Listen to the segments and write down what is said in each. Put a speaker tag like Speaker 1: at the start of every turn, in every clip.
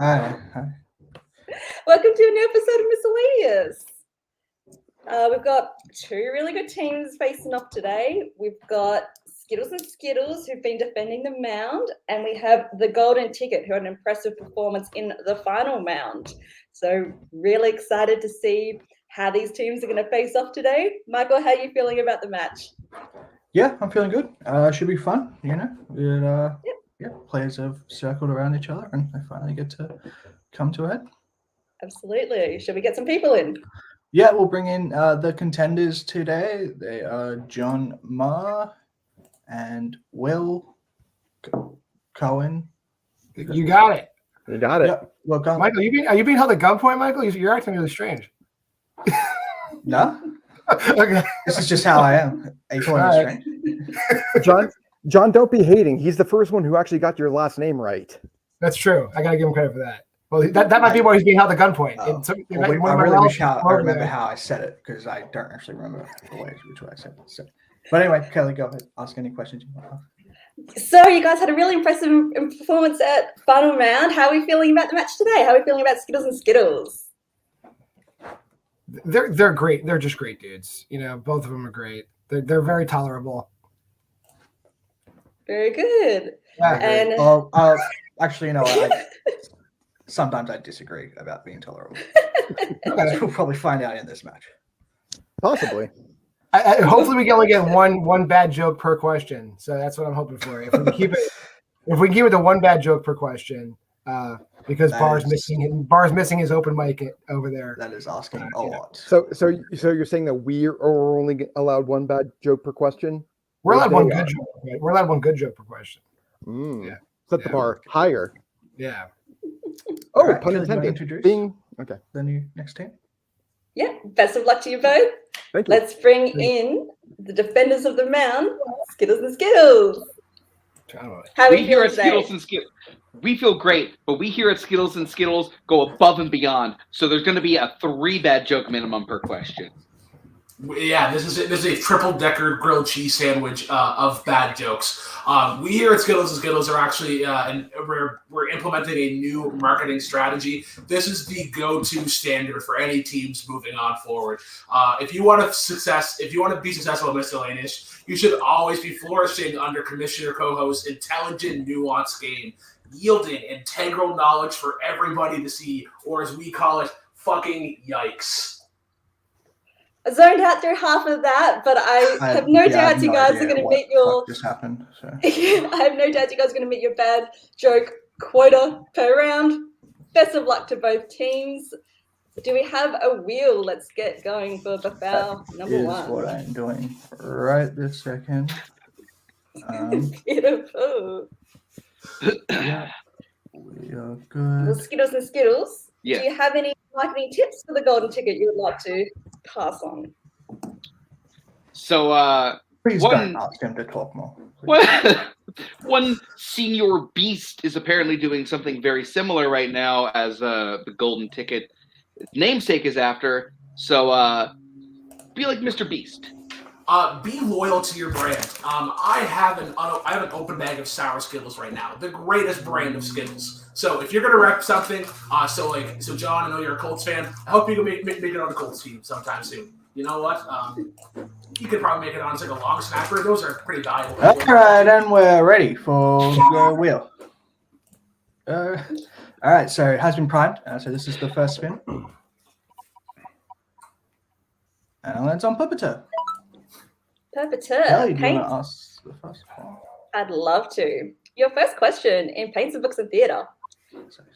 Speaker 1: Hi.
Speaker 2: Welcome to a new episode of Miscellaneous. We've got two really good teams facing off today. We've got Skittles and Skittles, who've been defending the mound, and we have the Golden Ticket, who had an impressive performance in the final mound. So really excited to see how these teams are going to face off today. Michael, how are you feeling about the match?
Speaker 1: Yeah, I'm feeling good. Should be fun, you know. Yeah, players have circled around each other, and they finally get to come to a head.
Speaker 2: Absolutely. Should we get some people in?
Speaker 1: Yeah, we'll bring in the contenders today. They are John Ma and Will Cohen.
Speaker 3: You got it.
Speaker 4: You got it.
Speaker 1: Yeah, welcome.
Speaker 3: Michael, are you being held at gunpoint, Michael? You're acting really strange.
Speaker 1: No,
Speaker 3: Okay.
Speaker 1: this is just how I am.
Speaker 3: Right.
Speaker 4: John, don't be hating. He's the first one who actually got your last name right.
Speaker 3: That's true. I got to give him credit for that. Well, that might be why he's being held at gunpoint.
Speaker 1: I really wish I remember how I said it, because I don't actually remember which way I said it. So. But anyway, Kelly, go ahead. Ask any questions you want.
Speaker 2: So you guys had a really impressive performance at final round. How are we feeling about the match today? How are we feeling about Skittles and Skittles?
Speaker 3: They're great. They're just great dudes. You know, both of them are great. They're very tolerable.
Speaker 2: Very good.
Speaker 3: Yeah.
Speaker 2: And
Speaker 1: actually, you know what? Sometimes I disagree about being tolerable. We'll probably find out in this match.
Speaker 4: Possibly.
Speaker 3: Hopefully, we can only get one bad joke per question. So that's what I'm hoping for. If we can keep it to one bad joke per question, because Bar's missing his open mic over there.
Speaker 1: That is asking a lot.
Speaker 4: So you're saying that we are only allowed one bad joke per question?
Speaker 3: We're allowed one good joke. We're allowed one good joke per question.
Speaker 4: Yeah. Set the bar higher.
Speaker 3: Yeah.
Speaker 4: Oh,
Speaker 1: right,
Speaker 4: pun
Speaker 1: Kelly,
Speaker 4: intended. Bing. Okay.
Speaker 1: The new next team.
Speaker 2: yeah, best of luck to you both.
Speaker 4: Thank you.
Speaker 2: Let's bring in the defenders of the mound, Skittles and Skittles. How are
Speaker 5: we
Speaker 2: you
Speaker 5: here
Speaker 2: feeling
Speaker 5: at
Speaker 2: today?
Speaker 5: Skittles and Skittles. We feel great, but we here at Skittles and Skittles go above and beyond. So there's going to be a 3 bad joke minimum per question.
Speaker 6: Yeah, this is a triple-decker grilled cheese sandwich of bad jokes. We here at Skittles and Skittles are actually we're implementing a new marketing strategy. This is the go-to standard for any teams moving on forward. If you want to be successful in Miscellaneous, you should always be flourishing under Commissioner Koho's intelligent, nuanced game, yielding integral knowledge for everybody to see, or as we call it, fucking yikes.
Speaker 2: I zoned out through half of that, but I have no doubt you guys are going to meet your.
Speaker 1: Just happened. So.
Speaker 2: I have no doubt you guys are going to meet your bad joke quota per round. Best of luck to both teams. Do we have a wheel? Let's get going for the foul number
Speaker 1: Is
Speaker 2: 1.
Speaker 1: what I'm doing right this second.
Speaker 2: Beautiful.
Speaker 1: Yeah, we are good.
Speaker 2: Well, Skittles and Skittles.
Speaker 5: Yeah.
Speaker 2: Do you have any marketing tips for the Golden Ticket you would like to pass on?
Speaker 5: So,
Speaker 1: Please don't ask him to talk more.
Speaker 5: one senior beast is apparently doing something very similar right now as the Golden Ticket namesake is after. So, be like Mr. Beast.
Speaker 6: Be loyal to your brand. I have an open bag of sour Skittles right now, the greatest brand of Skittles. So if you're gonna rep something, so John, I know you're a Colts fan. I hope you can make it on the Colts team sometime soon. You know what? You could probably make it on like a long snapper. Those are pretty valuable.
Speaker 1: All right, and we're ready for the wheel. All right, so it has been primed. So this is the first spin, and it lands on Puppeteer. Kelly, do you want to ask the first one?
Speaker 2: I'd love to. Your first question in Paints and Books and Theatre.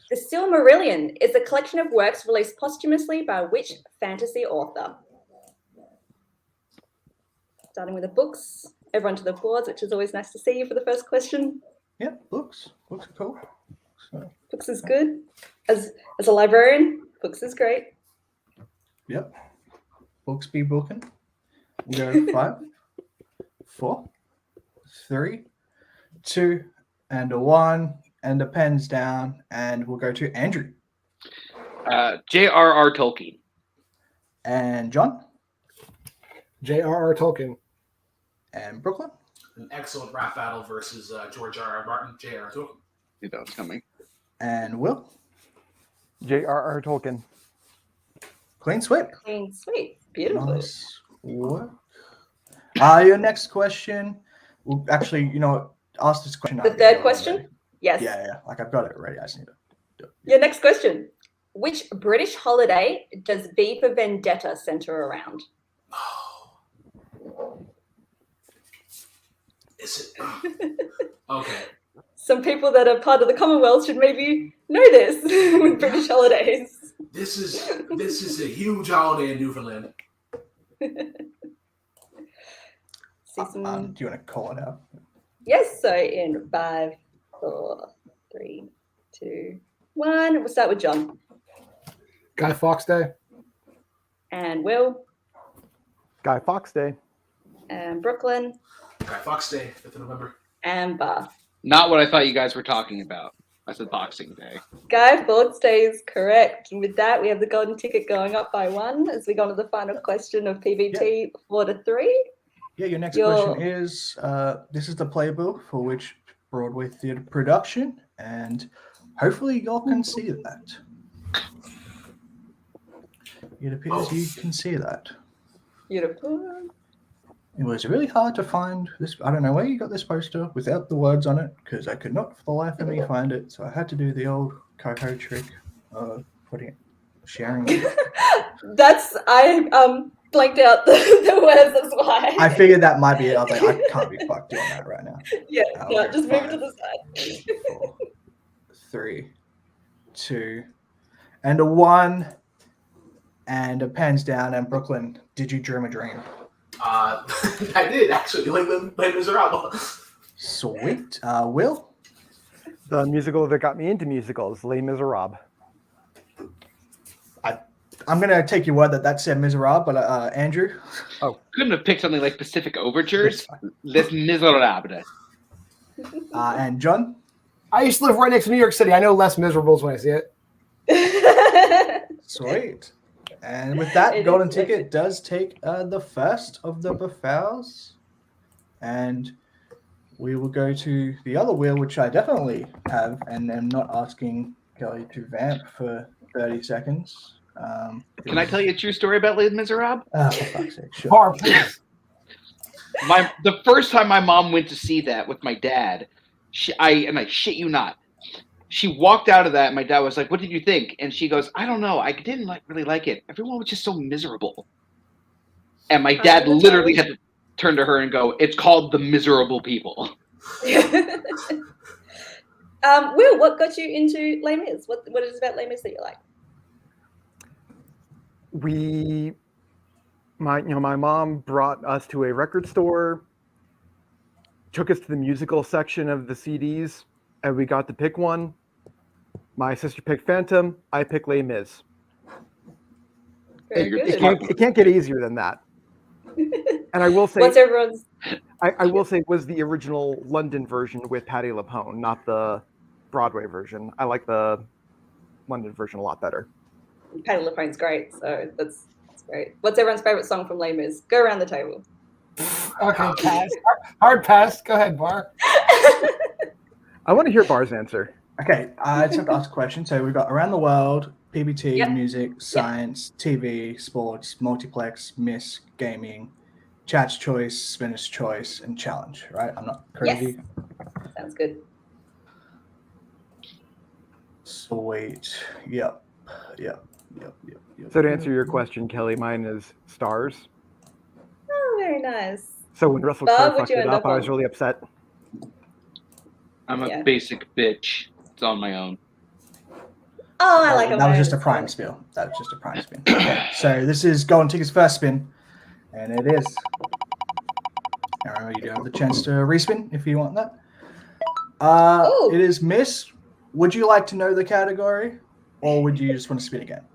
Speaker 2: The Silmarillion is a collection of works released posthumously by which fantasy author? Starting with the books. Everyone to the boards, which is always nice to see you for the first question.
Speaker 1: Yeah, books. Books are cool. So,
Speaker 2: Books is good. As a librarian, books is great.
Speaker 1: yep. Books be booking. We go 5, 4, 3, 2, and a 1, and the pen's down, and we'll go to Andrew.
Speaker 5: J.R.R. Tolkien.
Speaker 1: And John.
Speaker 3: J.R.R. Tolkien.
Speaker 1: And Brooklyn.
Speaker 6: An excellent rap battle versus George R.R. Martin, J.R.R. Tolkien.
Speaker 5: Knew that was coming.
Speaker 1: And Will.
Speaker 4: J.R.R. Tolkien.
Speaker 1: Clean sweep.
Speaker 2: Clean sweep. Beautiful.
Speaker 1: Nice work. Your next question. Well, actually, you know what? Ask this question.
Speaker 2: The third question? Yes.
Speaker 1: Yeah. Like I've got it ready. I just need to do it.
Speaker 2: Your next question. Which British holiday does V for Vendetta center around?
Speaker 6: Is it? Okay.
Speaker 2: Some people that are part of the Commonwealth should maybe know this with British holidays.
Speaker 6: This is a huge holiday in Newfoundland.
Speaker 2: See some...
Speaker 1: Do you want to call it out?
Speaker 2: Yes, so in 5, 4, 3, 2, 1. We'll start with John.
Speaker 3: Guy Fawkes Day.
Speaker 2: And Will.
Speaker 4: Guy Fawkes Day.
Speaker 2: And Brooklyn.
Speaker 6: Guy Fawkes Day, 5th of November.
Speaker 2: And Bar.
Speaker 5: Not what I thought you guys were talking about. I said Boxing Day.
Speaker 2: Guy Fawkes Day is correct. And with that, we have the golden ticket going up by 1 as we go on to the final question of PBT 4 to 3.
Speaker 1: Yeah, your next question is, this is the playbill for which Broadway theatre production, and hopefully y'all can see that. It appears you can see that.
Speaker 2: Beautiful.
Speaker 1: It was really hard to find this. I don't know where you got this poster without the words on it, because I could not for the life of me find it. So I had to do the old Coco trick of sharing it.
Speaker 2: I blanked out the words, that's why.
Speaker 1: I figured that might be it. I was like, I can't be fucked doing that right now.
Speaker 2: Yeah, no,
Speaker 1: Okay,
Speaker 2: just move it
Speaker 1: 5,
Speaker 2: to the side.
Speaker 1: 4, 3, 2, and a 1, and a pen's down. And Brooklyn, did you dream a dream?
Speaker 6: I did actually. Les Miserables.
Speaker 1: Sweet. Will?
Speaker 4: The musical that got me into musicals, Les Miserables.
Speaker 1: I'm going to take your word that said Miserables, but Andrew?
Speaker 5: Couldn't have picked something like Pacific Overtures. Les Miserables.
Speaker 1: And John?
Speaker 3: I used to live right next to New York City. I know Les Miserables when I see it.
Speaker 1: Sweet. And with that, golden ticket does take the first of the buffows. And we will go to the other wheel, which I definitely have, and am not asking Kelly to vamp for 30 seconds.
Speaker 5: Can I tell you a true story about Les Miserables?
Speaker 1: Oh, for fuck's sake, sure.
Speaker 3: Bar, please.
Speaker 5: The first time my mom went to see that with my dad, I shit you not, she walked out of that and my dad was like, "What did you think?" And she goes, "I don't know. I didn't really like it. Everyone was just so miserable." And my dad literally had to turn to her and go, "It's called The Miserable People."
Speaker 2: Will, what got you into Les Mis? What is it about Les Mis that you like?
Speaker 4: My mom brought us to a record store, took us to the musical section of the CDs, and we got to pick one. My sister picked Phantom. I picked Les Mis. It can't get easier than that. And I will say,
Speaker 2: what's everyone's?
Speaker 4: I will say, it was the original London version with Patti LuPone, not the Broadway version. I like the London version a lot better.
Speaker 2: Patti LuPone's great, so that's great. What's everyone's favorite song from Les Mis? Go around the table.
Speaker 3: Okay, pass. Hard pass. Go ahead, Bar.
Speaker 4: I want to hear Bar's answer.
Speaker 1: Okay, I just have to ask a question. So we've got around the world, PBT,
Speaker 2: Yep.
Speaker 1: music, science, TV, sports, multiplex, miss, gaming, chat's choice, spinner's choice, and challenge, right? I'm not crazy.
Speaker 2: Yes. Sounds good.
Speaker 1: Sweet. Yep.
Speaker 4: So to answer your question, Kelly, mine is stars.
Speaker 2: Oh, very nice.
Speaker 4: So when Russell
Speaker 2: Bob,
Speaker 4: Crowe
Speaker 2: would
Speaker 4: fucked
Speaker 2: you
Speaker 4: it
Speaker 2: end
Speaker 4: up,
Speaker 2: up
Speaker 4: I was
Speaker 2: on?
Speaker 4: really upset.
Speaker 5: I'm
Speaker 2: Yeah.
Speaker 5: a basic bitch. It's on my own.
Speaker 2: Oh, I like it.
Speaker 1: That was just a prime spin. Okay, so this is Golden Ticket's first spin, and it is. Now remember, you do have the chance to respin if you want that.
Speaker 2: Ooh.
Speaker 1: It is Miss. Would you like to know the category, or would you just want to spin again?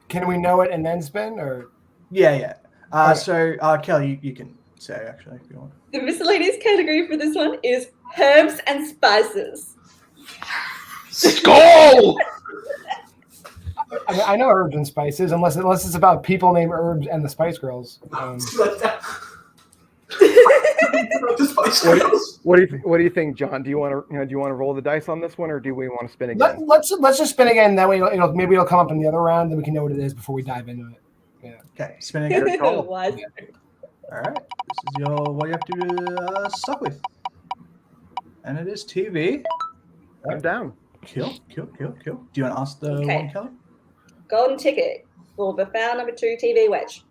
Speaker 3: Can we know it and then spin, or?
Speaker 1: Yeah.
Speaker 3: Okay.
Speaker 1: So, Kelly, you can say actually if you want.
Speaker 2: The miscellaneous category for this one is herbs and spices.
Speaker 5: Let's go!
Speaker 3: I know herbs and spices, unless it's about people named Herbs and the Spice Girls.
Speaker 6: The Skittles.
Speaker 4: What do you think, John? Do you want to roll the dice on this one, or do we want to spin again?
Speaker 3: Let's just spin again. That way, maybe it'll come up in the other round, then we can know what it is before we dive into it. Yeah.
Speaker 1: Okay, spin again.
Speaker 4: Good call.
Speaker 2: Wise.
Speaker 1: All right, this is what you have to start with, and it is TV.
Speaker 4: I'm down.
Speaker 1: Kill. Do you want to ask the
Speaker 2: Okay.
Speaker 1: one, Kelly?
Speaker 2: Golden ticket for the foul number 2 TV wedge.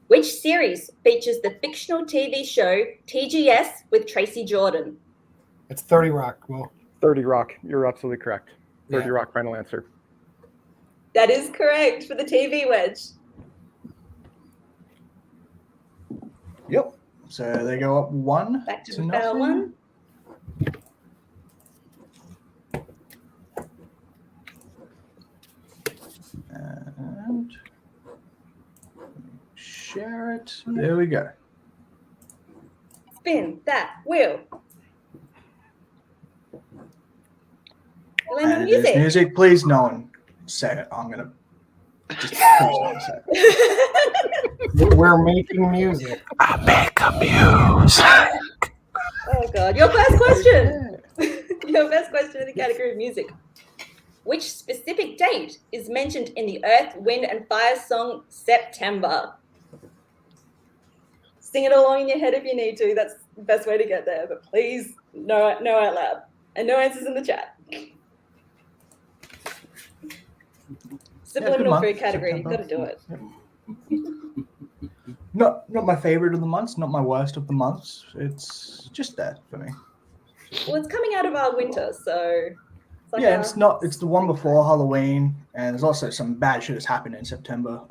Speaker 2: Which series features the fictional TV show TGS with Tracy Jordan?
Speaker 3: It's 30 Rock. Well,
Speaker 4: 30 Rock. You're absolutely correct. 30
Speaker 3: Yeah.
Speaker 4: Rock, final answer.
Speaker 2: That is correct for the TV wedge.
Speaker 1: Yep. So they go up 1
Speaker 2: Back to
Speaker 1: to
Speaker 2: the foul
Speaker 1: nothing.
Speaker 2: one.
Speaker 1: And share it. There we go.
Speaker 2: Spin that wheel. Land of
Speaker 1: And it is
Speaker 2: music.
Speaker 1: music. Please, no one say it. I'm gonna just please don't say it.
Speaker 3: we're making music.
Speaker 6: I make a music.
Speaker 2: Oh God! Your first question. Your first question in the category of music. Which specific date is mentioned in the Earth, Wind, and Fire song September? Sing it along in your head if you need to. That's the best way to get there. But please, no out loud. And no answers in the chat. Subliminal
Speaker 1: month,
Speaker 2: food category. You've got
Speaker 1: September.
Speaker 2: to do it.
Speaker 1: Not my favorite of the months, not my worst of the months. It's just there for me.
Speaker 2: Well, it's coming out of our winter, so it's like
Speaker 1: Yeah, it's the one before Halloween, and there's also some bad shit that's happened in September.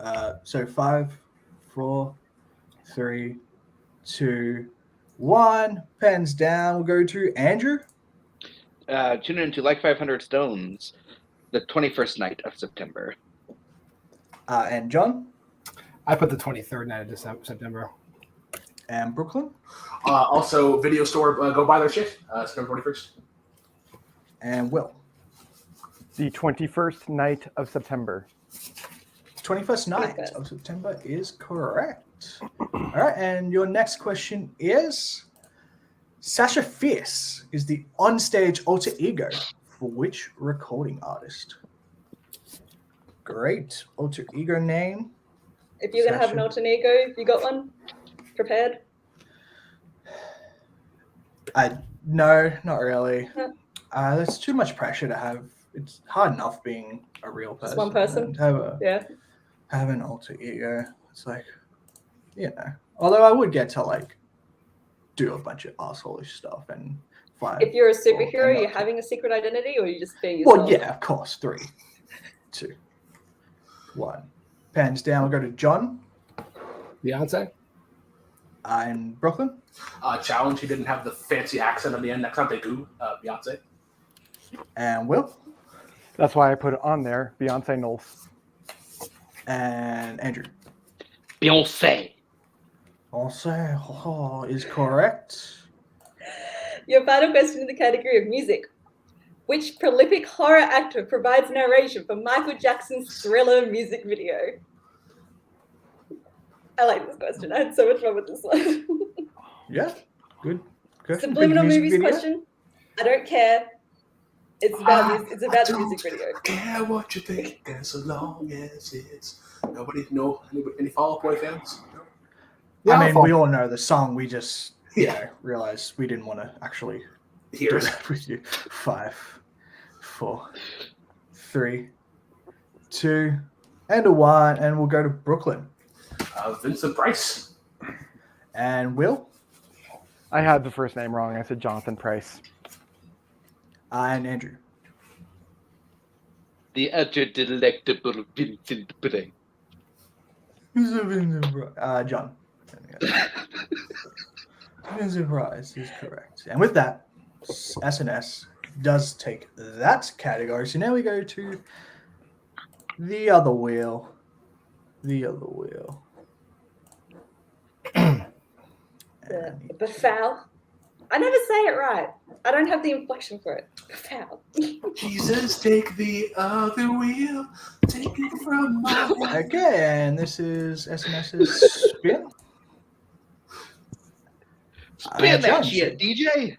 Speaker 1: So 5, 4, 3, 2, 1. Pens down. We'll go to Andrew.
Speaker 5: Tune in to Like 500 Stones, the 21st night of September.
Speaker 1: And John.
Speaker 3: I put the 23rd night of September.
Speaker 1: And Brooklyn.
Speaker 6: Also, video store, go buy their shit. September 21st.
Speaker 1: And Will.
Speaker 4: The 21st night of September.
Speaker 1: 21st night
Speaker 2: 21st.
Speaker 1: of September is correct. All right, and your next question is Sasha Fierce is the onstage alter ego for which recording artist? Great alter ego name.
Speaker 2: if you're gonna have an
Speaker 1: Sasha.
Speaker 2: alter ego, you got one prepared?
Speaker 1: No, not really.
Speaker 2: Huh.
Speaker 1: There's too much pressure to have. It's hard enough being a real person.
Speaker 2: Just one person?
Speaker 1: and have
Speaker 2: Yeah.
Speaker 1: an alter ego. It's like, Although I would get to do a bunch of assholeish stuff and fly.
Speaker 2: If you're a
Speaker 1: and
Speaker 2: superhero,
Speaker 1: not
Speaker 2: you're
Speaker 1: to-
Speaker 2: having a secret identity, or you just being yourself?
Speaker 1: Well, yeah, of course. 3, 2, 1. Pens down. We'll go to John
Speaker 3: Beyonce?
Speaker 1: in Brooklyn.
Speaker 6: Challenge, he didn't have the fancy accent on the end. Next time they do, Beyonce.
Speaker 1: And Will.
Speaker 4: That's why I put it on there. Beyonce Knowles.
Speaker 1: And Andrew.
Speaker 5: Beyonce.
Speaker 1: Also is correct.
Speaker 2: Your final question in the category of music. Which prolific horror actor provides narration for Michael Jackson's Thriller music video? I like this question. I had so much fun with this one.
Speaker 1: Yeah, good question. Good
Speaker 2: Subliminal
Speaker 1: music
Speaker 2: movies
Speaker 1: video.
Speaker 2: question. I don't care. It's about it's about the music video.
Speaker 6: Care what you think, as long as it's nobody. No, any Fall Out Boy fans? No?
Speaker 3: Yeah,
Speaker 1: I mean,
Speaker 3: I'll
Speaker 1: we all know the song. We just
Speaker 6: Yeah.
Speaker 1: realized we didn't want to actually do
Speaker 6: Here's
Speaker 1: that with you. 5, 4, 3, 2, and a 1, and we'll go to Brooklyn.
Speaker 6: Vincent Price.
Speaker 1: And Will
Speaker 4: I had the first name wrong. I said Jonathan Price.
Speaker 1: and Andrew.
Speaker 5: The utter delectable Vincent Price.
Speaker 1: John. Vincent Price is correct. And with that, SNS does take that category. So now we go to the other wheel. The other wheel.
Speaker 2: The Befoul. I never say it right. I don't have the inflection for it. Befoul.
Speaker 6: Jesus, take the other wheel. Take it from my hand.
Speaker 1: Okay, and this is SNS's spin.
Speaker 5: Spin that shit, DJ.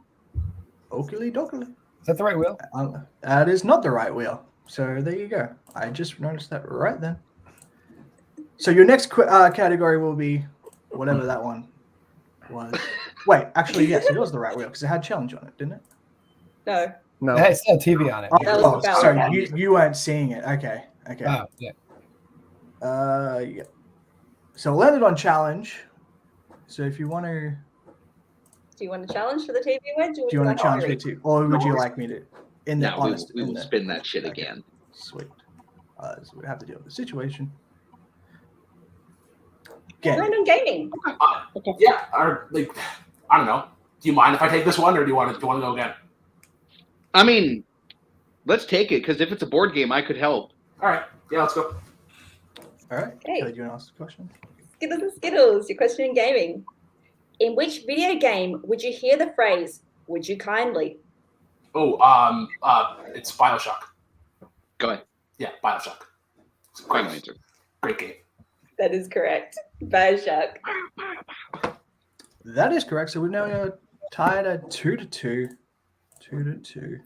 Speaker 1: Oakley dokley.
Speaker 3: Is that the right wheel?
Speaker 1: That is not the right wheel. So there you go. I just noticed that right then. So your next category will be whatever that one was. Wait, actually, yes, it was the right wheel because it had challenge on it, didn't it?
Speaker 2: No.
Speaker 4: No.
Speaker 3: Yeah, it's still TV on it.
Speaker 2: That was the
Speaker 1: so
Speaker 2: ballot.
Speaker 1: you weren't seeing it. Okay.
Speaker 3: Oh, yeah.
Speaker 1: Yeah. So it landed on challenge. So if you want to,
Speaker 2: Do you want to challenge for the TV wedge?
Speaker 1: do you want to challenge me to, or would you like me to? In the
Speaker 5: No,
Speaker 1: honest,
Speaker 5: we will spin that shit
Speaker 1: Okay.
Speaker 5: again.
Speaker 1: Sweet. So we have to deal with the situation.
Speaker 2: Land
Speaker 1: Again,
Speaker 2: on gaming.
Speaker 6: Yeah, or like, I don't know. Do you mind if I take this one, or do you want to go again?
Speaker 5: I mean, let's take it because if it's a board game, I could help.
Speaker 6: All right, yeah, let's go.
Speaker 1: all right.
Speaker 2: Okay.
Speaker 1: Kelly, do you want to ask the question?
Speaker 2: Skittles and Skittles, your question in gaming. In which video game would you hear the phrase, "Would you kindly"?
Speaker 6: Oh, it's BioShock.
Speaker 5: Go ahead.
Speaker 6: Yeah, BioShock. It's a
Speaker 5: Final answer.
Speaker 6: great game.
Speaker 2: That is correct. Brzakala.
Speaker 1: That is correct. So we're now tied at 2-2. 2-2.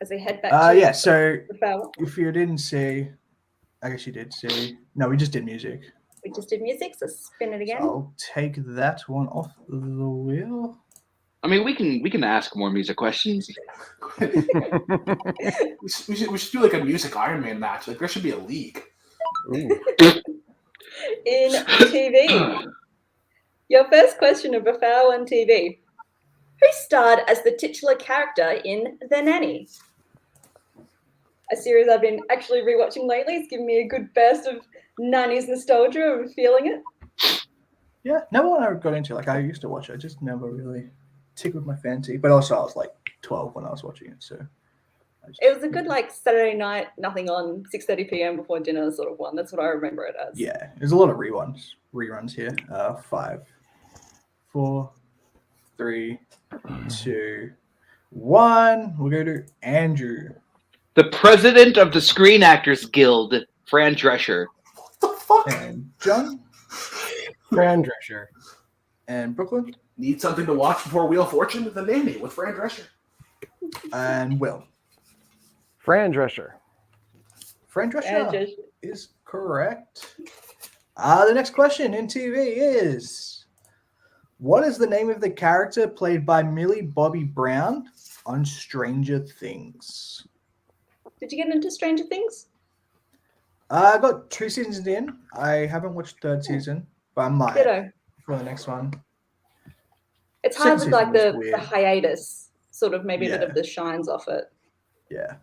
Speaker 2: As we head back to
Speaker 1: Yeah. So
Speaker 2: the foul.
Speaker 1: if you didn't see, I guess you did see. No, we just did music.
Speaker 2: We just did music, so spin it
Speaker 1: So
Speaker 2: again.
Speaker 1: I'll take that one off the wheel.
Speaker 5: I mean, we can ask more music questions.
Speaker 6: We should do like a music Iron Man match. Like there should be a league.
Speaker 2: In TV, your first question of Brzakala on TV. Who starred as the titular character in The Nanny? A series I've been actually rewatching lately. It's given me a good burst of 90s nostalgia. I'm feeling it.
Speaker 1: Yeah, never one I got into. Like I used to watch it, I just never really tickled my fancy. But also, I was like 12 when I was watching it, so.
Speaker 2: It was a good like Saturday night, nothing on, 6:30 p.m. before dinner sort of one. That's what I remember it as.
Speaker 1: Yeah, there's a lot of reruns here. 5, 4, 3, 2, 1. We'll go to Andrew.
Speaker 5: The president of the Screen Actors Guild, Fran Drescher.
Speaker 6: What the fuck?
Speaker 1: And John.
Speaker 3: Fran Drescher.
Speaker 1: And Brooklyn.
Speaker 6: Need something to watch before Wheel of Fortune? The Nanny with Fran Drescher.
Speaker 1: And Will.
Speaker 4: Fran Drescher.
Speaker 1: Fran Drescher
Speaker 2: And
Speaker 1: is correct. The next question in TV is, what is the name of the character played by Millie Bobby Brown on Stranger Things?
Speaker 2: Did you get into Stranger Things?
Speaker 1: I got 2 seasons in. I haven't watched third season, but I might
Speaker 2: Ditto.
Speaker 1: for the next one.
Speaker 2: It's hard with
Speaker 1: Second
Speaker 2: like
Speaker 1: season
Speaker 2: the
Speaker 1: was weird.
Speaker 2: hiatus, sort of maybe a bit
Speaker 1: Yeah.
Speaker 2: of the shines off it.
Speaker 1: Yeah.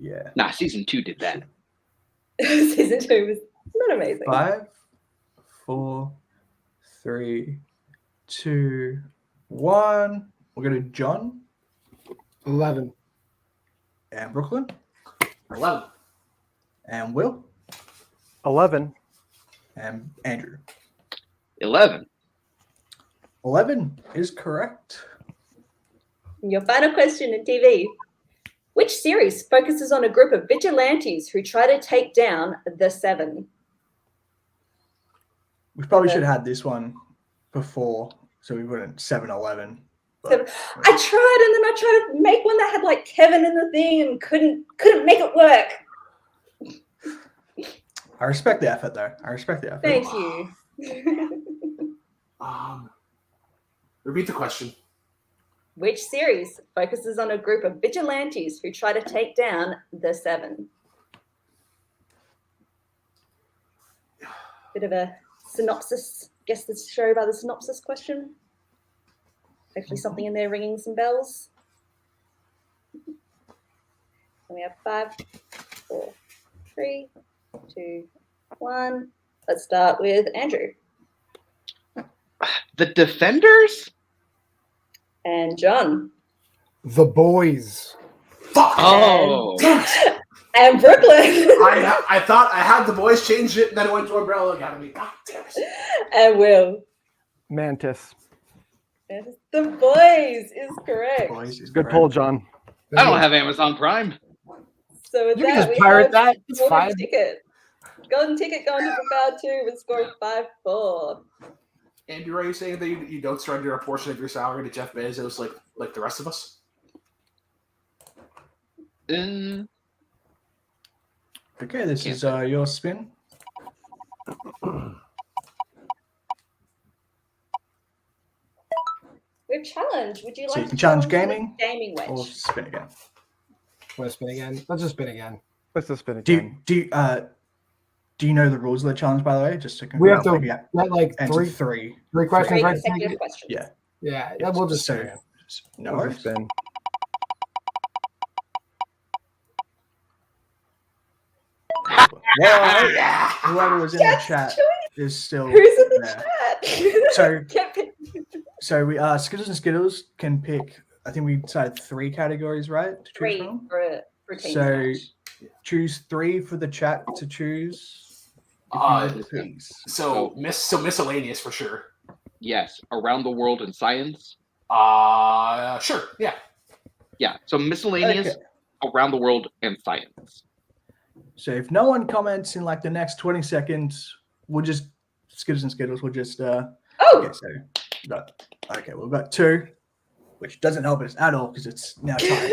Speaker 1: Yeah.
Speaker 5: Nah, season 2 did that.
Speaker 2: Season 2 was not amazing.
Speaker 1: 5, 4, 3, 2, 1. We'll go to John
Speaker 3: 11.
Speaker 1: and Brooklyn
Speaker 6: 11.
Speaker 1: and Will
Speaker 4: 11.
Speaker 1: and Andrew.
Speaker 5: 11.
Speaker 1: 11 is correct.
Speaker 2: Your final question in TV. Which series focuses on a group of vigilantes who try to take down the Seven?
Speaker 1: We probably should have had this one before, so we wouldn't 7-11.
Speaker 2: I tried, and then I tried to make one that had like Kevin in the thing and couldn't make it work.
Speaker 1: I respect the effort, though. I respect the effort.
Speaker 2: Thank you.
Speaker 6: Repeat the question.
Speaker 2: Which series focuses on a group of vigilantes who try to take down the Seven? Bit of a synopsis. Guess the show by the synopsis question. Hopefully something in there ringing some bells. And we have 5, 4, 3, 2, 1. Let's start with Andrew
Speaker 5: The Defenders?
Speaker 2: and John
Speaker 3: The Boys.
Speaker 6: Fuck.
Speaker 5: Oh.
Speaker 6: Damn it.
Speaker 2: and Brooklyn.
Speaker 6: I thought I had the boys change it, and then it went to Umbrella Academy. God damn it.
Speaker 2: And Will.
Speaker 4: Mantis.
Speaker 2: The Boys is correct.
Speaker 1: Boys is
Speaker 4: Good
Speaker 1: correct.
Speaker 4: pull, John.
Speaker 5: I don't have Amazon Prime.
Speaker 2: So with
Speaker 3: You can
Speaker 2: that,
Speaker 3: just
Speaker 2: we
Speaker 3: pirate
Speaker 2: have
Speaker 3: that. It's
Speaker 2: Golden
Speaker 3: fine.
Speaker 2: Ticket. Golden ticket going to Bafal 2 with a score of 5-4.
Speaker 6: Andrew, are you saying that you don't surrender a portion of your salary to Jeff Bezos like the rest of us?
Speaker 5: Uh,
Speaker 1: Okay, this is your spin.
Speaker 2: We have challenge. Would you
Speaker 1: So
Speaker 2: like
Speaker 1: you can
Speaker 2: to
Speaker 1: challenge
Speaker 2: go on to the
Speaker 1: gaming
Speaker 2: gaming
Speaker 1: or
Speaker 2: wedge?
Speaker 1: spin again.
Speaker 3: Want to spin again? Let's just spin again.
Speaker 4: Let's just spin it
Speaker 1: Do
Speaker 4: again.
Speaker 1: do you know the rules of the challenge, by the way? Just to confirm.
Speaker 3: We have to
Speaker 1: Yeah.
Speaker 3: get like
Speaker 1: Answer
Speaker 3: three
Speaker 1: three.
Speaker 3: questions
Speaker 2: Three
Speaker 3: right to take
Speaker 2: consecutive
Speaker 3: it.
Speaker 2: questions.
Speaker 1: Yeah.
Speaker 3: Yeah,
Speaker 1: Yeah,
Speaker 3: we'll just
Speaker 1: so-
Speaker 3: spin again.
Speaker 1: No
Speaker 4: We'll
Speaker 1: worries.
Speaker 4: just spin.
Speaker 1: Well, whoever was in the
Speaker 2: Yes,
Speaker 1: chat is still
Speaker 2: Who's in the
Speaker 1: there.
Speaker 2: chat?
Speaker 1: So-
Speaker 2: Can't pick.
Speaker 1: So we Skittles and Skittles can pick. I think we decided 3 categories, right? To choose
Speaker 2: Three
Speaker 1: from.
Speaker 2: for team
Speaker 1: So
Speaker 2: match.
Speaker 1: choose 3 for the chat to choose. If you
Speaker 6: Uh,
Speaker 1: would, please.
Speaker 6: So miscellaneous for sure.
Speaker 5: yes, around the world in science.
Speaker 6: Sure, yeah.
Speaker 5: Yeah, so miscellaneous,
Speaker 1: Okay.
Speaker 5: around the world, and science.
Speaker 1: So if no one comments in like the next 20 seconds, we'll just Skittles and Skittles. We'll just
Speaker 2: Oh,
Speaker 1: okay. So we've got 2, which doesn't help us at all because it's now time.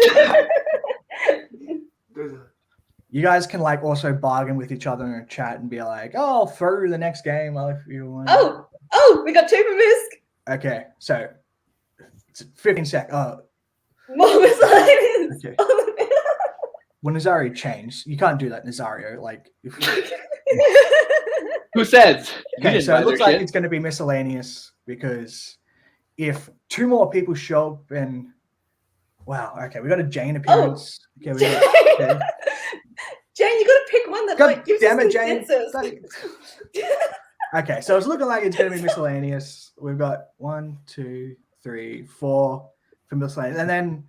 Speaker 1: You guys can like also bargain with each other in a chat and be like, "Oh, I'll throw the next game if you want."
Speaker 2: oh, we got 2 for Misk.
Speaker 1: Okay, so it's 15 seconds. Oh,
Speaker 2: More miscellaneous.
Speaker 1: okay. When Nazario changed, you can't do that, Nazario. Like,
Speaker 5: Who says? You
Speaker 1: okay,
Speaker 5: didn't
Speaker 1: so
Speaker 5: buy
Speaker 1: it looks
Speaker 5: their
Speaker 1: like
Speaker 5: shit.
Speaker 1: it's going to be miscellaneous because if 2 more people show up, and wow, okay, we got a Jane appearance. Okay, we got. Okay.
Speaker 2: Jane, you got to pick one that
Speaker 1: God
Speaker 2: like gives
Speaker 1: damn
Speaker 2: us
Speaker 1: it, Jane!
Speaker 2: consensus.
Speaker 1: Bloody- Okay, so it's looking like it's going to be miscellaneous. We've got 1, 2, 3, 4 for miscellaneous, and then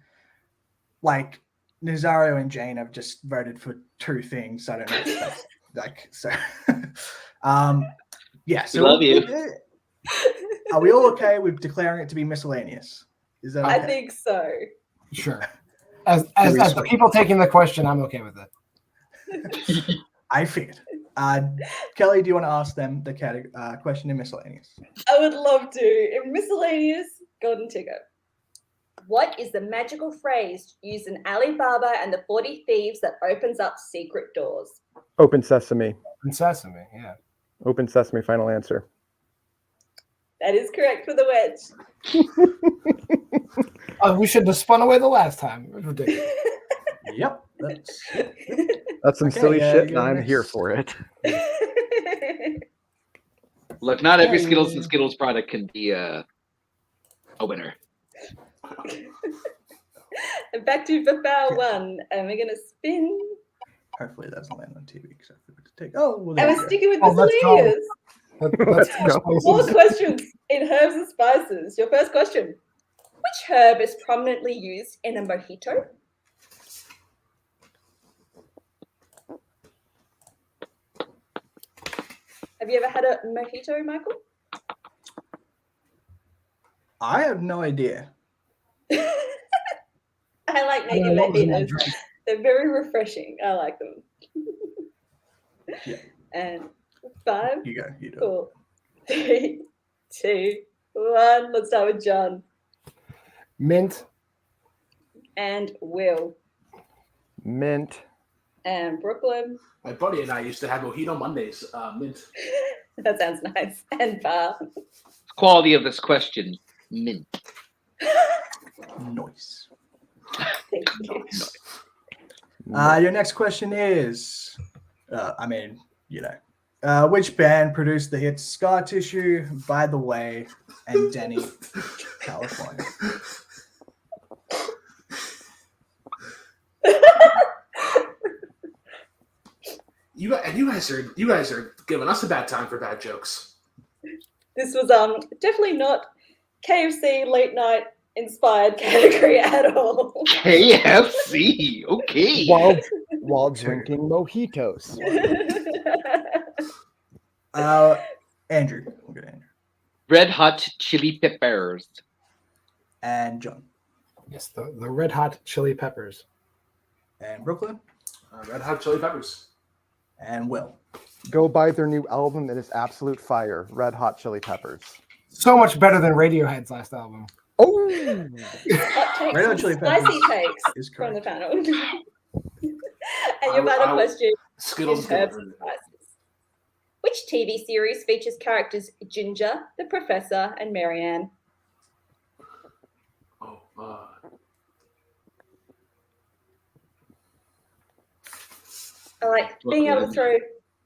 Speaker 1: like Nazario and Jane have just voted for 2 things. I don't know. If that's, like so. Yeah. So
Speaker 5: love you.
Speaker 1: Are we all okay with declaring it to be miscellaneous? Is that okay?
Speaker 2: I think so.
Speaker 3: Sure. As the people taking the question, I'm okay with it.
Speaker 1: I figured. Kelly, do you want to ask them the question in miscellaneous?
Speaker 2: I would love to. In miscellaneous, golden ticket. What is the magical phrase used in Alibaba and the 40 Thieves that opens up secret doors?
Speaker 4: Open sesame.
Speaker 3: And Sesame, yeah.
Speaker 4: Open sesame. Final answer.
Speaker 2: That is correct for the wedge.
Speaker 3: We should have spun away the last time. It was ridiculous.
Speaker 1: Yep.
Speaker 4: That's some
Speaker 1: Okay,
Speaker 4: silly shit, and
Speaker 1: you're
Speaker 4: I'm here
Speaker 1: next.
Speaker 4: for it.
Speaker 5: Look, not every
Speaker 1: Hey.
Speaker 5: Skittles and Skittles product can be a winner.
Speaker 2: And back to Bafal 1, and we're gonna spin.
Speaker 1: Hopefully, it doesn't land on TV because I forgot to take. Oh, well,
Speaker 2: And
Speaker 1: there
Speaker 2: we're
Speaker 1: you go.
Speaker 2: sticking with
Speaker 3: Oh, let's go.
Speaker 2: miscellaneous.
Speaker 3: Let's
Speaker 4: go.
Speaker 3: go.
Speaker 2: 4 questions in herbs and spices. Your first question: which herb is prominently used in a mojito? Have you ever had a mojito, Michael?
Speaker 1: I have no idea.
Speaker 2: I like
Speaker 3: I don't
Speaker 2: making
Speaker 3: know what was in that
Speaker 2: mojitos.
Speaker 3: drink.
Speaker 2: They're very refreshing. I like them.
Speaker 1: Yeah.
Speaker 2: And 5,
Speaker 1: You go. You do.
Speaker 2: 4, 3, 2, 1. Let's start with John
Speaker 3: Mint.
Speaker 2: and Will
Speaker 4: Mint.
Speaker 2: and Brooklyn.
Speaker 6: My buddy and I used to have Mojito Mondays. Mint.
Speaker 2: That sounds nice. And Bar.
Speaker 5: Quality of this question, mint.
Speaker 1: Noise.
Speaker 2: Thank you.
Speaker 1: Your next question is, which band produced the hits Scar Tissue, By the Way, and Denny, California?
Speaker 6: You guys are giving us a bad time for bad jokes.
Speaker 2: This was definitely not KFC late night inspired category at all.
Speaker 5: KFC. Okay.
Speaker 4: While drinking mojitos.
Speaker 1: Andrew. We'll go to Andrew.
Speaker 5: Red Hot Chili Peppers.
Speaker 1: And John.
Speaker 3: Yes, the Red Hot Chili Peppers.
Speaker 1: And Brooklyn.
Speaker 6: Red Hot Chili Peppers.
Speaker 1: And Will.
Speaker 4: Go buy their new album. It is absolute fire. Red Hot Chili Peppers.
Speaker 3: So much better than Radiohead's last album.
Speaker 4: Oh,
Speaker 2: Hot takes
Speaker 1: Red Hot
Speaker 2: and
Speaker 1: Chili
Speaker 2: spicy
Speaker 1: Peppers
Speaker 2: takes
Speaker 1: is
Speaker 2: from the
Speaker 1: correct.
Speaker 2: panel. And your final question
Speaker 6: Skittles.
Speaker 2: is herbs and spices. Which TV series features characters Ginger, the Professor, and Marianne? I like being able to throw a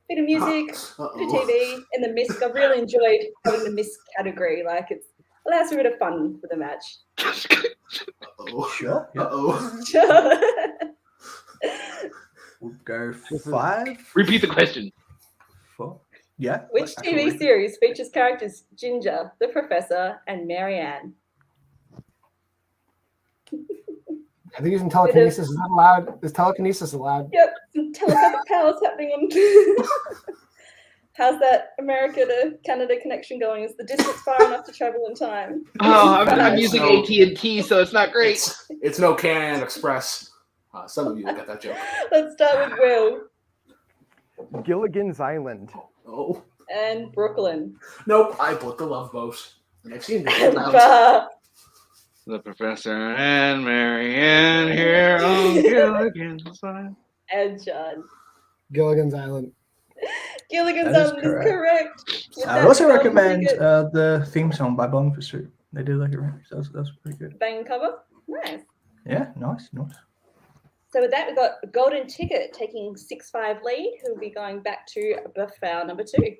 Speaker 2: bit of music, bit of TV in the misc. I've really enjoyed having the misc category. Like it allows for a bit of fun for the match.
Speaker 1: Sure. Yeah. We'll go 5.
Speaker 5: Repeat the question.
Speaker 1: 4. Yeah.
Speaker 2: Which
Speaker 1: I can
Speaker 2: TV
Speaker 1: read it.
Speaker 2: series features characters Ginger, the Professor, and Marianne?
Speaker 3: I think using telekinesis is not allowed. Is telekinesis allowed?
Speaker 2: Yep, some telepathic powers happening on. How's that America to Canada connection going? Is the distance far enough to travel in time?
Speaker 5: Oh, I'm using AT&T, so it's not great.
Speaker 6: It's no Can Express. Some of you will get that joke.
Speaker 2: Let's start with Will
Speaker 4: Gilligan's Island.
Speaker 6: Oh,
Speaker 2: and Brooklyn.
Speaker 6: nope. I put the Love Boat. And I've seen
Speaker 2: And
Speaker 6: this.
Speaker 2: Bar.
Speaker 5: The Professor and Marianne here on Gilligan's Island.
Speaker 2: And John.
Speaker 3: Gilligan's Island.
Speaker 2: Gilligan's
Speaker 1: That is
Speaker 2: Island is correct. With
Speaker 1: I
Speaker 2: that
Speaker 1: also
Speaker 2: golden
Speaker 1: recommend
Speaker 2: ticket.
Speaker 1: the theme song by Bong Pursuit. They do like it remix. That's pretty good.
Speaker 2: Bang cover. Nice.
Speaker 1: Yeah, nice.
Speaker 2: So with that, we've got a golden ticket taking 6-5 lead, who will be going back to Buffalo number 2.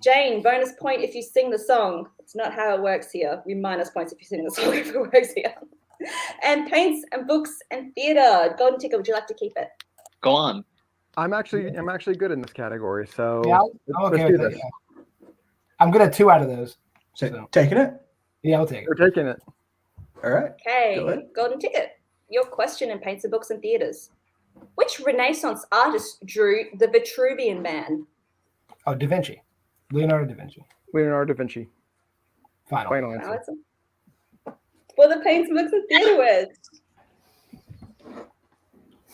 Speaker 2: Jane, bonus point if you sing the song. It's not how it works here. We minus points if you sing the song if it works here. And paints and books and theatre. Golden ticket, would you like to keep it?
Speaker 5: Go on.
Speaker 4: I'm actually good in this category. So
Speaker 3: Yeah, I'm okay
Speaker 4: let's do
Speaker 3: with
Speaker 4: this.
Speaker 3: that. Yeah. I'm good at 2 out of those.
Speaker 1: So taking it.
Speaker 3: Yeah, I'll take it.
Speaker 4: We're taking it.
Speaker 1: All right.
Speaker 2: Okay,
Speaker 1: Go ahead.
Speaker 2: golden ticket. Your question in paints and books and theatres. Which Renaissance artist drew the Vitruvian Man?
Speaker 3: Oh, Da Vinci. Leonardo da Vinci.
Speaker 4: Leonardo da Vinci.
Speaker 3: Final.
Speaker 4: Final answer.
Speaker 2: Alex? For the paints and books and theatre words.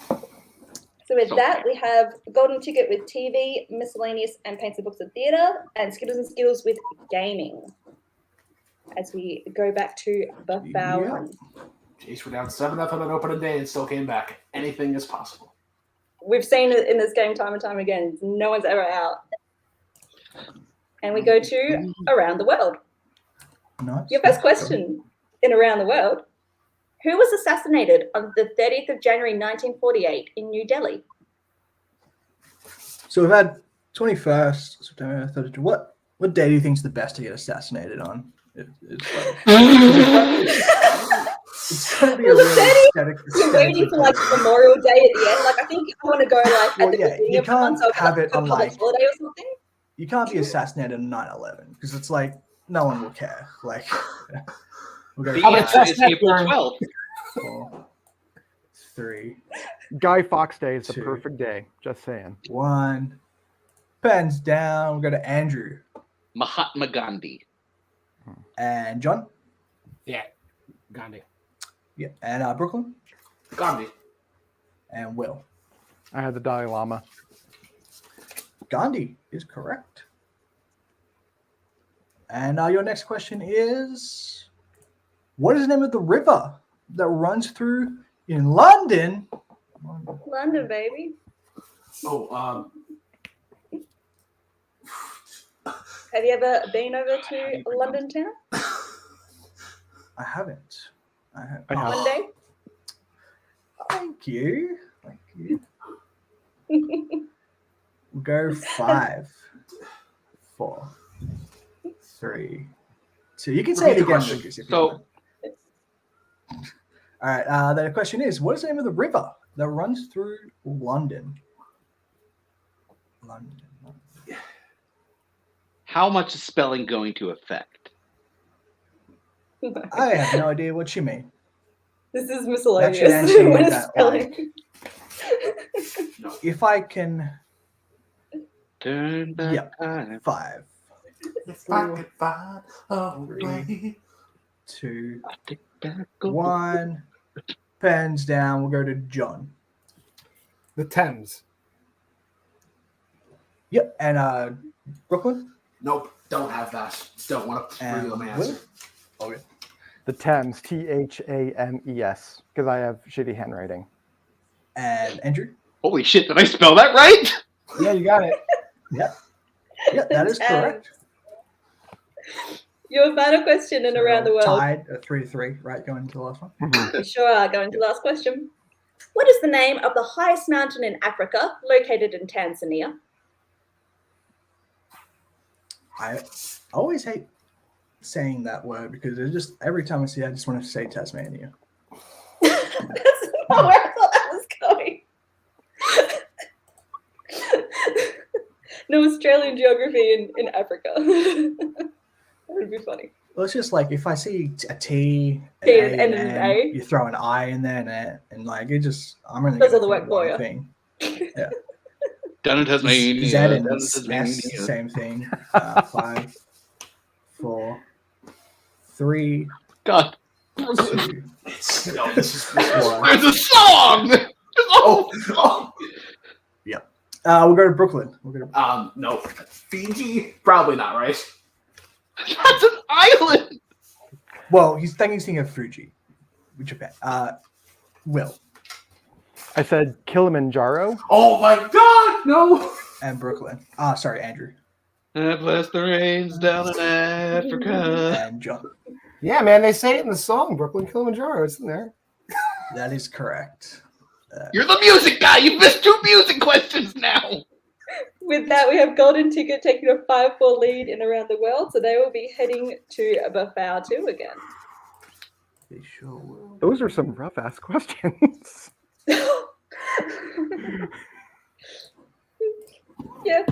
Speaker 2: So with that, we have a golden ticket with TV, miscellaneous, and paints and books and theatre, and Skittles with gaming. As we go back to the foul
Speaker 1: Yeah.
Speaker 2: one.
Speaker 6: Jeez, we're down 7-0 on opening day and still came back. Anything is possible.
Speaker 2: We've seen it in this game time and time again. No one's ever out. And we go to Around the World.
Speaker 1: Nice.
Speaker 2: Your first question in Around the World. Who was assassinated on the 30th of January 1948 in New Delhi?
Speaker 1: So we've had 21st September, 32. What day do you think is the best to get assassinated on? It's going to be a
Speaker 2: Well, the
Speaker 1: really
Speaker 2: 30th, You're waiting for like Memorial Day at the end. Like I think I want to go like
Speaker 1: Well,
Speaker 2: at the
Speaker 1: yeah,
Speaker 2: beginning
Speaker 1: you
Speaker 2: of the month,
Speaker 1: can't
Speaker 2: so
Speaker 1: have
Speaker 2: like,
Speaker 1: it
Speaker 2: a
Speaker 1: on,
Speaker 2: public
Speaker 1: like-
Speaker 2: holiday or something.
Speaker 1: You can't be assassinated on 9/11 because it's like no one will care. Like we'll go
Speaker 5: The
Speaker 3: How about
Speaker 5: answer is
Speaker 3: chestnut
Speaker 5: April
Speaker 3: burn?
Speaker 5: 12th.
Speaker 1: 4, 3,
Speaker 4: Guy Fawkes Day is the
Speaker 1: 2.
Speaker 4: perfect day. Just saying.
Speaker 1: 1. Pens down. We'll go to Andrew
Speaker 5: Mahatma Gandhi.
Speaker 1: and John.
Speaker 3: Yeah. Gandhi.
Speaker 1: Yeah, and Brooklyn
Speaker 6: Gandhi.
Speaker 1: and Will.
Speaker 4: I had the Dalai Lama.
Speaker 1: Gandhi is correct. And your next question is, what is the name of the river that runs through in London?
Speaker 2: London, baby.
Speaker 6: Oh,
Speaker 2: Have you ever been over to London town
Speaker 1: I haven't. I have.
Speaker 4: I have.
Speaker 2: one day?
Speaker 1: Thank you. Thank you. We'll go 5, 4, 3, 2. You can say it
Speaker 6: Repeat the
Speaker 1: again,
Speaker 6: question.
Speaker 1: Lucas. If you
Speaker 5: So-
Speaker 1: want. All right. The question is, what is the name of the river that runs through London? London.
Speaker 5: How much is spelling going to affect?
Speaker 1: I have no idea what you mean.
Speaker 2: This is
Speaker 1: That should
Speaker 2: miscellaneous.
Speaker 1: answer you
Speaker 2: When it's
Speaker 1: that,
Speaker 2: spelling.
Speaker 1: If I can,
Speaker 5: Turn back
Speaker 1: Yep.
Speaker 5: time.
Speaker 1: 5,
Speaker 6: if I could find a way.
Speaker 1: 2,
Speaker 5: I take back all
Speaker 1: 1. Pens down. We'll go to John.
Speaker 3: The Thames.
Speaker 1: Yep. And Brooklyn
Speaker 6: Nope, don't have that. Don't want to
Speaker 1: and
Speaker 6: reveal my
Speaker 1: Will.
Speaker 6: answer.
Speaker 1: Okay.
Speaker 4: The Thames, Thames, because I have shitty handwriting.
Speaker 1: And Andrew.
Speaker 5: Holy shit! Did I spell that right?
Speaker 3: Yeah, you got it.
Speaker 1: Yep. Yep, that is correct.
Speaker 2: Your final question in
Speaker 1: So
Speaker 2: around the world.
Speaker 1: Tied at 3-3, right? Going into the last one.
Speaker 2: We sure are going to the last question. What is the name of the highest mountain in Africa, located in Tanzania?
Speaker 1: I always hate saying that word because it just every time I see it, I just want to say Tasmania.
Speaker 2: That's not where I thought that was going. No Australian geography in Africa. That would be funny.
Speaker 1: Well, it's just like if I see a T, an
Speaker 2: T
Speaker 1: A,
Speaker 2: and
Speaker 1: and
Speaker 2: an
Speaker 1: an,
Speaker 2: A.
Speaker 1: you throw an I in there, and like it just I'm only
Speaker 2: Does
Speaker 1: gonna
Speaker 2: all the
Speaker 1: think
Speaker 2: work for
Speaker 1: one
Speaker 2: you.
Speaker 1: thing.
Speaker 5: Down in Tasmania.
Speaker 1: Z
Speaker 5: down
Speaker 1: and
Speaker 5: in
Speaker 1: S,
Speaker 5: Tasmania.
Speaker 1: same thing. 5, 4, 3,
Speaker 5: God,
Speaker 1: 2,
Speaker 6: No, this is
Speaker 1: 1.
Speaker 5: there's a song. There's
Speaker 6: oh.
Speaker 1: We'll go to Brooklyn.
Speaker 6: No. Fiji? Probably not, right?
Speaker 5: That's an island.
Speaker 1: Well, he's thinking of Fuji, Japan. Will
Speaker 4: I said Kilimanjaro.
Speaker 6: Oh my god, no!
Speaker 1: and Brooklyn. Sorry, Andrew
Speaker 5: Bless the rains down in Africa.
Speaker 1: and John.
Speaker 3: Yeah, man, they say it in the song Brooklyn Kilimanjaro. It's in there.
Speaker 1: That is correct.
Speaker 5: You're the music guy. You missed 2 music questions now.
Speaker 2: With that, we have Golden Ticket taking a 5-4 lead in around the world, so they will be heading to Bafau 2 again.
Speaker 1: They sure will.
Speaker 4: Those are some rough ass questions.
Speaker 2: Yeah.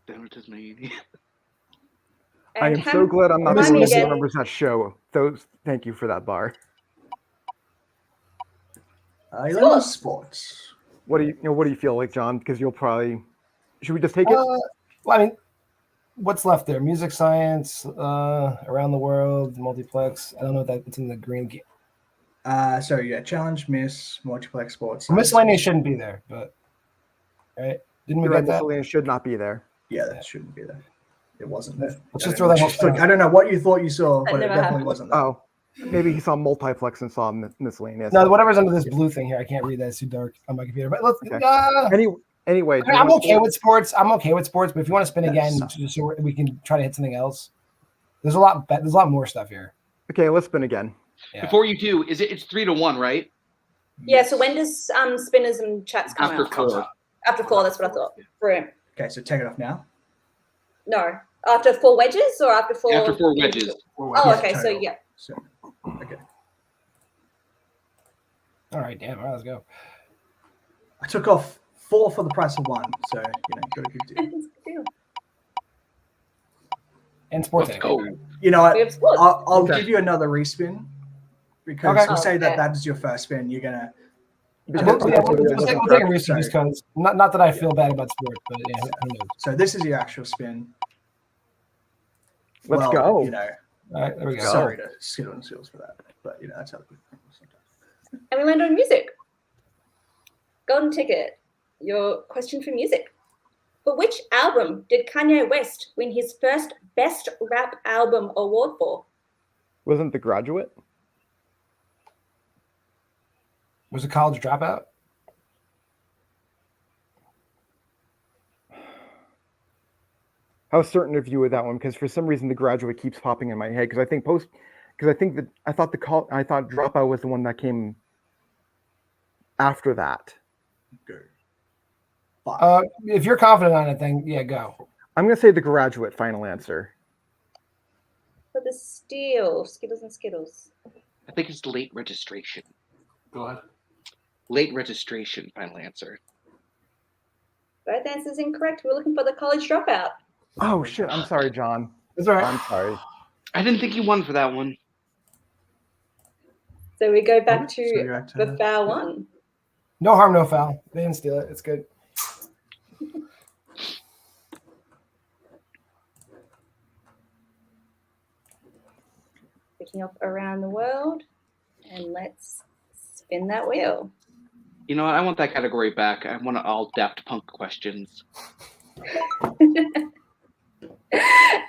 Speaker 5: Down in Tasmania.
Speaker 4: I am so glad I'm not the
Speaker 2: remind
Speaker 4: one
Speaker 2: me
Speaker 4: who
Speaker 2: again.
Speaker 4: remembers that show. Thank you for that bar.
Speaker 1: Sports.
Speaker 4: What do you feel like, John? Because you'll probably. Should we just take it?
Speaker 3: Well, I mean, what's left there? Music science, around the world, multiplex. I don't know if it's in the green.
Speaker 1: So yeah, challenge, miss, multiplex sports.
Speaker 3: Miscellaneous shouldn't be there, but right? Didn't we
Speaker 4: You're right,
Speaker 3: get that?
Speaker 4: miscellaneous should not be there.
Speaker 1: Yeah, that shouldn't be there. It wasn't there.
Speaker 3: Let's just throw that whole thing.
Speaker 1: I don't know what you thought you saw,
Speaker 2: That
Speaker 1: but it
Speaker 2: never
Speaker 1: definitely
Speaker 2: happened.
Speaker 1: wasn't there.
Speaker 4: Oh, maybe he saw multiplex and saw miscellaneous.
Speaker 3: No, whatever's under this blue thing here, I can't read that. It's too dark on my computer. But let's.
Speaker 4: Okay. Anyway, do you
Speaker 3: I'm
Speaker 4: want
Speaker 3: okay
Speaker 4: to-
Speaker 3: with sports. But if you want to spin again,
Speaker 1: Yes.
Speaker 3: just so we can try to hit something else. There's a lot more stuff here.
Speaker 4: Okay, let's spin again.
Speaker 3: Yeah.
Speaker 5: Before you do, it's 3-1, right?
Speaker 2: Yeah, so when does spinners and chats come
Speaker 5: After
Speaker 2: out?
Speaker 5: 4.
Speaker 2: After 4, that's what I thought. Brilliant.
Speaker 1: Okay, so take it off now.
Speaker 2: No. After 4 wedges or after 4?
Speaker 5: After 4 wedges.
Speaker 2: Oh, okay, so
Speaker 1: Total.
Speaker 2: yeah.
Speaker 1: So, okay.
Speaker 3: All right, damn. All right, let's go.
Speaker 1: I took off 4 for the price of 1, so got a good deal.
Speaker 3: And sports.
Speaker 5: Let's go.
Speaker 1: You know what?
Speaker 2: We have sports.
Speaker 1: I'll
Speaker 4: Okay.
Speaker 1: give you another respin because
Speaker 3: Okay.
Speaker 1: we'll say
Speaker 2: Okay.
Speaker 1: that is your first spin. You're gonna.
Speaker 3: We'll take a risk
Speaker 1: Sorry.
Speaker 3: just because. Not that I feel bad about sports, but yeah, who knows?
Speaker 1: So this is your actual spin.
Speaker 4: Let's
Speaker 1: Well,
Speaker 4: go.
Speaker 1: You know,
Speaker 3: All right, there we go.
Speaker 1: sorry to Skittles and Seals for that, but you know that's how it goes sometimes.
Speaker 2: And we land on music. Golden Ticket, your question for music. For which album did Kanye West win his first Best Rap Album award for?
Speaker 4: Wasn't The Graduate?
Speaker 3: Was a college dropout?
Speaker 4: I was certain of you with that one because for some reason The Graduate keeps popping in my head because I thought Dropout was the one that came after that.
Speaker 1: Good.
Speaker 3: If you're confident on it, then yeah, go.
Speaker 4: I'm gonna say The Graduate. Final answer.
Speaker 2: For the steal, Skittles and Skittles.
Speaker 5: I think it's late registration.
Speaker 6: Go ahead.
Speaker 5: Late registration, final answer.
Speaker 2: Both answers incorrect. We're looking for the college dropout.
Speaker 4: Oh shit! I'm sorry, John.
Speaker 3: It's all right.
Speaker 4: I'm sorry.
Speaker 5: I didn't think you won for that one.
Speaker 2: So we go back
Speaker 1: So you're
Speaker 2: to
Speaker 1: back to
Speaker 2: the foul one.
Speaker 3: No harm, no foul. They didn't steal it. It's good.
Speaker 2: Picking up around the world. And let's spin that wheel.
Speaker 5: You know what? I want that category back. I want all Daft Punk questions.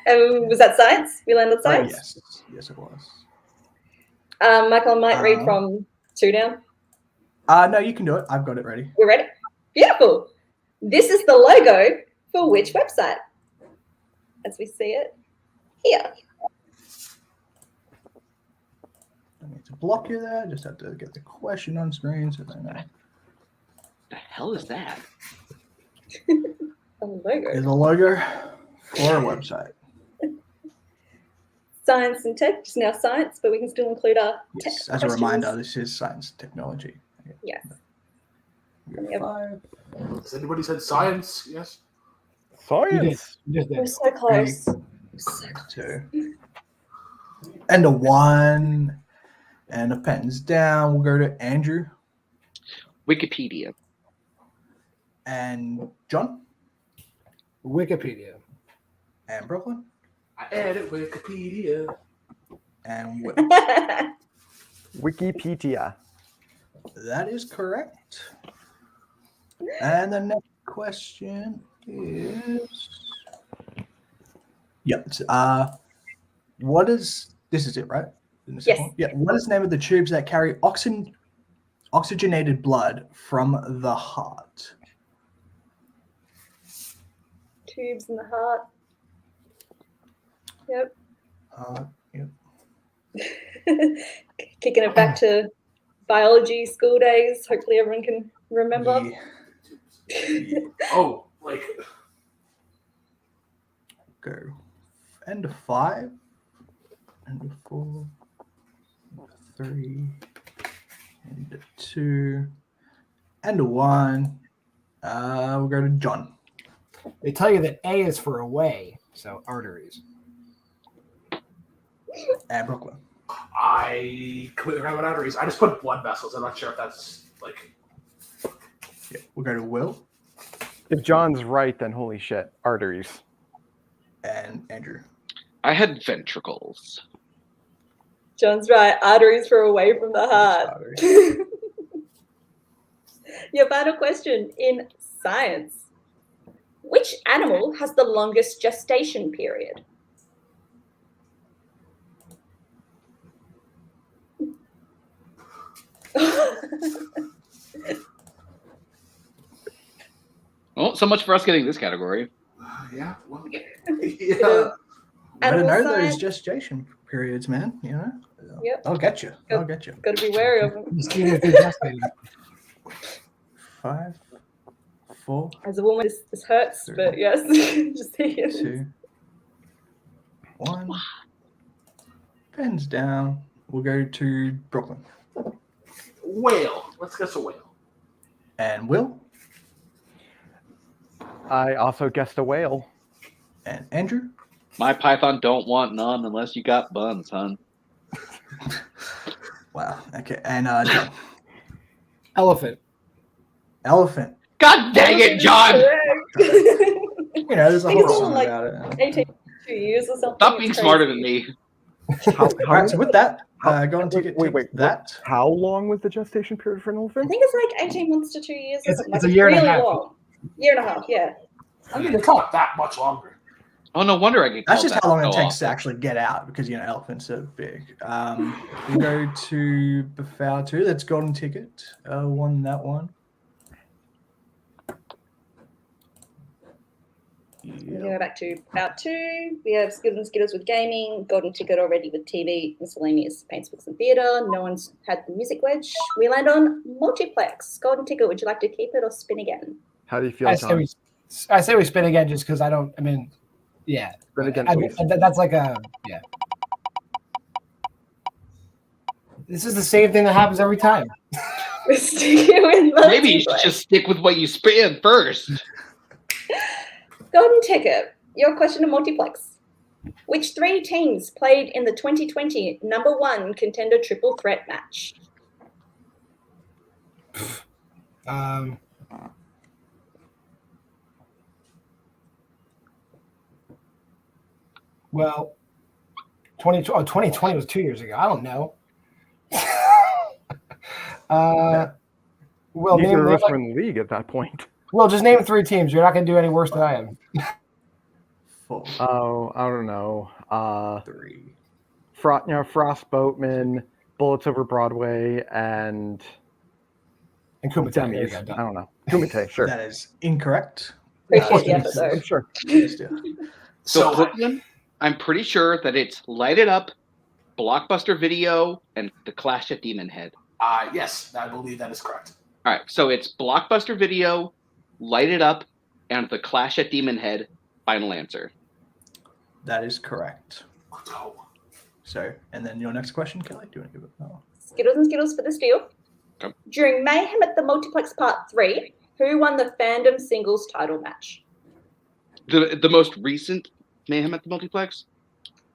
Speaker 2: Was that science? We landed science?
Speaker 1: Yes. Yes, it was.
Speaker 2: Michael might read from 2 down.
Speaker 1: No, you can do it. I've got it ready.
Speaker 2: We're ready? Beautiful. This is the logo for which website? As we see it here.
Speaker 1: I need to block you there. Just have to get the question on screen so they know.
Speaker 5: The hell is that?
Speaker 2: A logo.
Speaker 1: Is a logo for a website.
Speaker 2: Science and tech, just now science, but we can still include our tech
Speaker 1: Yes, as a
Speaker 2: questions.
Speaker 1: reminder, this is science and technology.
Speaker 2: Yes.
Speaker 1: You're 5.
Speaker 6: Has anybody said science? Yes.
Speaker 4: Science.
Speaker 3: You just
Speaker 2: We're
Speaker 3: did.
Speaker 2: so close. So close.
Speaker 1: 2. And a 1. And a pen's down. We'll go to Andrew
Speaker 5: Wikipedia.
Speaker 1: and John
Speaker 3: Wikipedia.
Speaker 1: and Brooklyn
Speaker 6: I added Wikipedia.
Speaker 1: and Will.
Speaker 4: Wikipedia.
Speaker 1: That is correct. And the next question is, what is, this is it, right?
Speaker 2: Yes.
Speaker 1: Yeah. What is the name of the tubes that carry oxygenated blood from the heart?
Speaker 2: Tubes in the heart. Yep.
Speaker 1: Yep.
Speaker 2: Kicking it back to biology school days. Hopefully everyone can remember.
Speaker 1: Yeah.
Speaker 6: Oh, like
Speaker 1: Go. And a 5. And a 4. 3. And a 2. And a 1. We'll go to John.
Speaker 3: They tell you that A is for away, so arteries.
Speaker 1: And Brooklyn.
Speaker 6: I completely forgot about arteries. I just put blood vessels. I'm not sure if that's like.
Speaker 1: Yeah. We'll go to Will
Speaker 4: If John's right, then holy shit, arteries.
Speaker 1: and Andrew.
Speaker 5: I had ventricles.
Speaker 2: John's right. Arteries for away from the heart.
Speaker 1: Arteries.
Speaker 2: Your final question in science. Which animal has the longest gestation period?
Speaker 5: Well, so much for us getting this category.
Speaker 6: Yeah. Well, yeah.
Speaker 1: Better
Speaker 2: Animal
Speaker 1: know
Speaker 2: science.
Speaker 1: those gestation periods, man. You know?
Speaker 2: Yep.
Speaker 1: I'll get you. I'll get you.
Speaker 2: Got to be wary of them.
Speaker 3: Just seeing if they're gestated.
Speaker 1: 5, 4,
Speaker 2: As a woman, this hurts, but yes, just saying.
Speaker 1: 2, 1. Pens down. We'll go to Brooklyn.
Speaker 6: Whale. Let's guess a whale.
Speaker 1: And Will
Speaker 4: I also guessed a whale.
Speaker 1: and Andrew.
Speaker 5: My python don't want none unless you got buns, hon.
Speaker 1: Wow. Okay. And John.
Speaker 3: Elephant.
Speaker 1: Elephant.
Speaker 5: God dang it, John!
Speaker 1: You know, there's a
Speaker 2: I think
Speaker 1: whole
Speaker 2: it's
Speaker 1: song
Speaker 2: like
Speaker 1: about it.
Speaker 2: 2 years or something.
Speaker 5: Stop being
Speaker 2: It's
Speaker 5: smarter
Speaker 2: crazy.
Speaker 5: than me.
Speaker 4: How,
Speaker 1: All right. So with that,
Speaker 4: how-
Speaker 1: go and take it.
Speaker 4: wait,
Speaker 1: That.
Speaker 4: How long was the gestation period for an
Speaker 2: I
Speaker 4: elephant?
Speaker 2: think it's like 18 months to 2 years. Or
Speaker 3: It's-
Speaker 2: something.
Speaker 3: it's
Speaker 2: Like
Speaker 3: a year and a
Speaker 2: really
Speaker 3: half.
Speaker 2: long. Year and a half, yeah.
Speaker 6: I mean, it's not that much longer.
Speaker 5: Oh, no wonder I get
Speaker 1: That's
Speaker 5: called
Speaker 1: just
Speaker 5: that
Speaker 1: how long it
Speaker 5: so
Speaker 1: takes to
Speaker 5: often.
Speaker 1: actually get out because, you know, elephants are big. We go to Befau 2. That's golden ticket. Won that one.
Speaker 2: We go back to about 2. We have Skittles and Skittles with gaming, golden ticket already with TV, miscellaneous, paints, books, and theatre. No one's had the music wedge. We land on multiplex. Golden ticket, would you like to keep it or spin again?
Speaker 4: How do you feel,
Speaker 3: I
Speaker 4: John?
Speaker 3: say we spin again just because I don't. I mean, yeah.
Speaker 4: Spin again,
Speaker 3: I-
Speaker 4: please.
Speaker 3: that's like a yeah. This is the same thing that happens every time.
Speaker 2: We're sticking with
Speaker 5: Maybe you should
Speaker 2: multiplex.
Speaker 5: just stick with what you spin first.
Speaker 2: Golden ticket. Your question to multiplex. Which 3 teams played in the 2020 #1 contender triple threat match?
Speaker 3: Well, 2020 was 2 years ago. I don't know. Well,
Speaker 4: Neither of us
Speaker 3: name,
Speaker 4: were in the league at that point.
Speaker 3: well, just name 3 teams. You're not going to do any worse than I am.
Speaker 1: 4,
Speaker 4: Oh, I don't know.
Speaker 1: 3.
Speaker 4: Frost Boatman, Bullets Over Broadway, and
Speaker 3: And Kumite. There you
Speaker 4: Demis.
Speaker 3: go,
Speaker 4: I
Speaker 3: done.
Speaker 4: don't know. Kumite, sure.
Speaker 1: That is incorrect.
Speaker 2: Appreciate the
Speaker 1: Yes.
Speaker 2: effort, though.
Speaker 4: Sure.
Speaker 1: Yes, yeah.
Speaker 5: So
Speaker 6: So
Speaker 5: Brooklyn, I'm pretty sure that it's Light It Up, Blockbuster Video, and The Clash at Demon Head.
Speaker 6: yes, I believe that is correct.
Speaker 5: All right, so it's Blockbuster Video, Light It Up, and The Clash at Demon Head. Final answer.
Speaker 1: That is correct.
Speaker 6: Let's go.
Speaker 1: So, and then your next question, Kelly, do you want to give it? Oh.
Speaker 2: Skittles and Skittles for the steal.
Speaker 5: Okay.
Speaker 2: During Mayhem at the Multiplex Part 3, who won the FANDOM singles title match?
Speaker 5: The most recent Mayhem at the Multiplex?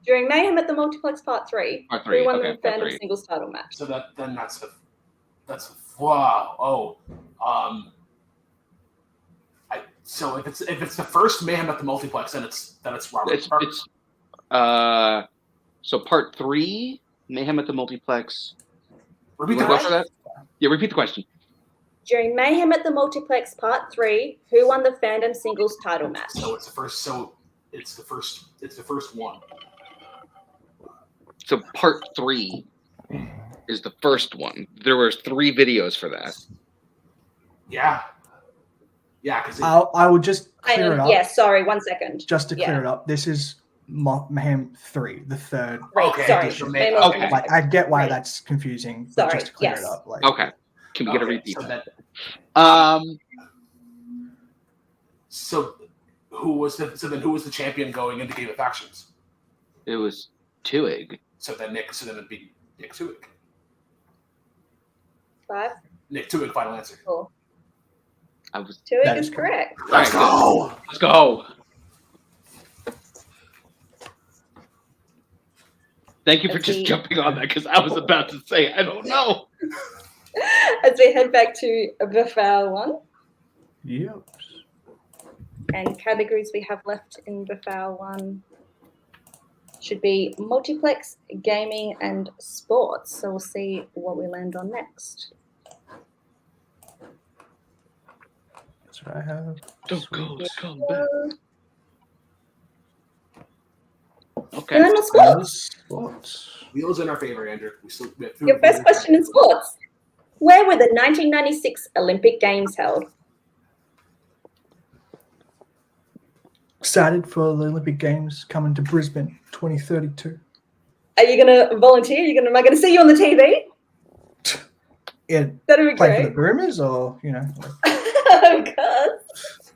Speaker 2: During Mayhem at the Multiplex Part 3,
Speaker 5: Part 3,
Speaker 2: who won
Speaker 5: okay,
Speaker 2: the
Speaker 5: Part
Speaker 2: FANDOM
Speaker 5: 3.
Speaker 2: singles title match?
Speaker 6: So that's wow. So if it's the first Mayhem at the Multiplex, then it's Robert.
Speaker 5: So Part 3, Mayhem at the Multiplex.
Speaker 6: Repeat
Speaker 5: You
Speaker 6: the
Speaker 5: wanna go for
Speaker 6: question.
Speaker 5: that? Yeah, repeat the question.
Speaker 2: During Mayhem at the Multiplex Part 3, who won the FANDOM singles title match?
Speaker 6: So it's the first. So it's the first. It's the first one.
Speaker 5: So Part 3 is the first one. There were 3 videos for that.
Speaker 6: Yeah. Yeah, because
Speaker 1: I will just clear it up.
Speaker 2: Yeah, sorry, 1 second.
Speaker 1: Just to
Speaker 2: Yeah.
Speaker 1: clear it up, this is Mayhem 3, the third.
Speaker 2: Right,
Speaker 6: Okay,
Speaker 2: sorry.
Speaker 6: so
Speaker 2: Mayhem
Speaker 6: okay.
Speaker 2: was the
Speaker 1: Like, I get why
Speaker 2: Right.
Speaker 1: that's confusing, but
Speaker 2: Sorry,
Speaker 1: just to clear
Speaker 2: yes.
Speaker 1: it up. Like,
Speaker 5: Okay. Can we get a repeat?
Speaker 6: So that.
Speaker 5: Um,
Speaker 6: So who was the champion going into Game of Factions?
Speaker 5: it was Twohig.
Speaker 6: So then it'd be Nick Twohig.
Speaker 2: 5,
Speaker 6: Nick Twohig, final answer.
Speaker 2: 4.
Speaker 5: I was.
Speaker 2: Twohig
Speaker 1: That
Speaker 2: is
Speaker 1: is
Speaker 2: correct.
Speaker 6: Let's go.
Speaker 5: Let's go. Thank you for
Speaker 2: Let's
Speaker 5: just
Speaker 2: see.
Speaker 5: jumping on that because I was about to say I don't know.
Speaker 2: As we head back to Bafal 1,
Speaker 1: yep.
Speaker 2: and categories we have left in Bafal 1 should be multiplex, gaming, and sports. So we'll see what we land on next.
Speaker 1: That's what I have.
Speaker 5: Don't go. Come back.
Speaker 2: And
Speaker 5: Okay.
Speaker 2: then the sports.
Speaker 1: Sports.
Speaker 6: Wheels in our favor, Andrew. We have
Speaker 2: Your first question in sports. Where were the 1996 Olympic Games held?
Speaker 1: Excited for the Olympic Games coming to Brisbane 2032.
Speaker 2: Are you going to volunteer? Am I going to see you on the TV?
Speaker 1: Yeah,
Speaker 2: That'd be
Speaker 1: play for
Speaker 2: great.
Speaker 1: the Boomers or, you know.
Speaker 2: Of course.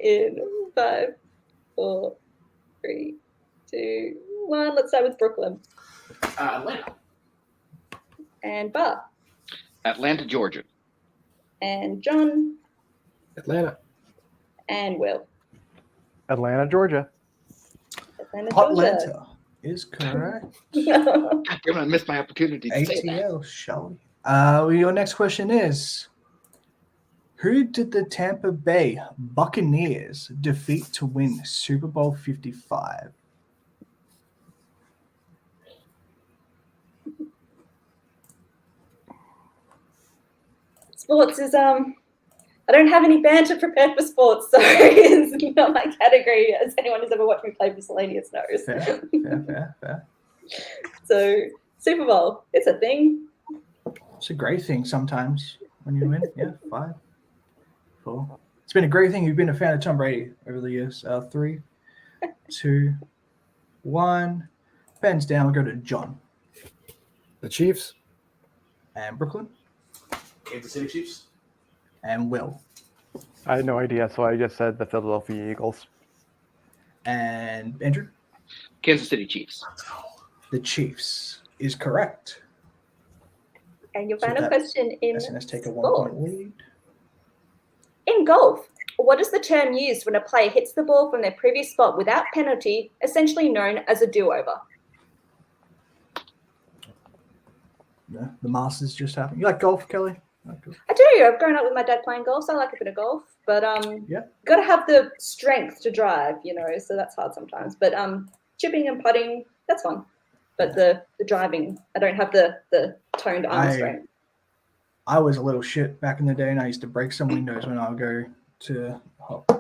Speaker 2: In 5, 4, 3, 2, 1. Let's start with Brooklyn
Speaker 6: Atlanta.
Speaker 2: and Bar
Speaker 5: Atlanta, Georgia.
Speaker 2: and John
Speaker 3: Atlanta.
Speaker 2: and Will.
Speaker 4: Atlanta, Georgia.
Speaker 2: Atlanta, Georgia.
Speaker 1: Atlanta is correct.
Speaker 5: God damn it, I missed my opportunity to say that.
Speaker 1: ATL, shall we? Well, your next question is, who did the Tampa Bay Buccaneers defeat to win Super Bowl 55?
Speaker 2: Sports is I don't have any banter prepared for sports, so it's not my category, as anyone who's ever watched me play Miscellaneous knows.
Speaker 1: Fair.
Speaker 2: So Super Bowl, it's a thing.
Speaker 1: It's a great thing sometimes when you win. Yeah, 5, 4. It's been a great thing. You've been a fan of Tom Brady over the years. 3, 2, 1. Ben's down. We'll go to John
Speaker 3: The Chiefs.
Speaker 1: and Brooklyn
Speaker 6: Kansas City Chiefs.
Speaker 1: and Will
Speaker 4: I had no idea, so I just said the Philadelphia Eagles.
Speaker 1: and Andrew.
Speaker 5: Kansas City Chiefs.
Speaker 1: The Chiefs is correct.
Speaker 2: And your
Speaker 1: So
Speaker 2: final
Speaker 1: that-
Speaker 2: question in
Speaker 1: SNS take a
Speaker 2: sports.
Speaker 1: 1-point lead.
Speaker 2: In golf, what is the term used when a player hits the ball from their previous spot without penalty, essentially known as a do-over?
Speaker 1: Yeah, the Masters just happened. You like golf, Kelly? Like golf?
Speaker 2: I do. I've grown up with my dad playing golf, so I like a bit of golf. But
Speaker 1: Yeah.
Speaker 2: got to have the strength to drive, so that's hard sometimes. But chipping and putting, that's fun. But the driving, I don't have the toned arm strength.
Speaker 1: I was a little shit back in the day, and I used to break some windows when I would go to.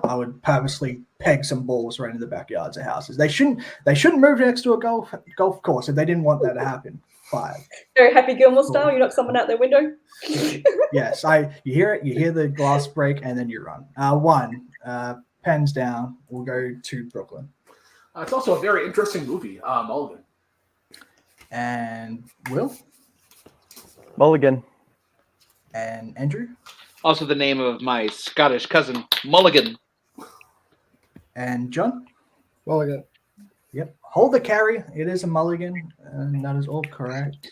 Speaker 1: I would purposely peg some balls right into the backyards of houses. They shouldn't move next to a golf course if they didn't want that to happen. 5.
Speaker 2: Very Happy Gilmore style. You knock someone out their window.
Speaker 1: Yes, you hear it. You hear the glass break, and then you run. 1. Pens down. We'll go to Brooklyn.
Speaker 6: It's also a very interesting movie, Mulligan.
Speaker 1: And Will.
Speaker 4: Mulligan.
Speaker 1: And Andrew.
Speaker 5: Also the name of my Scottish cousin, Mulligan.
Speaker 1: And John.
Speaker 3: Mulligan.
Speaker 1: Yep. Hold the carry. It is a mulligan, and that is all correct.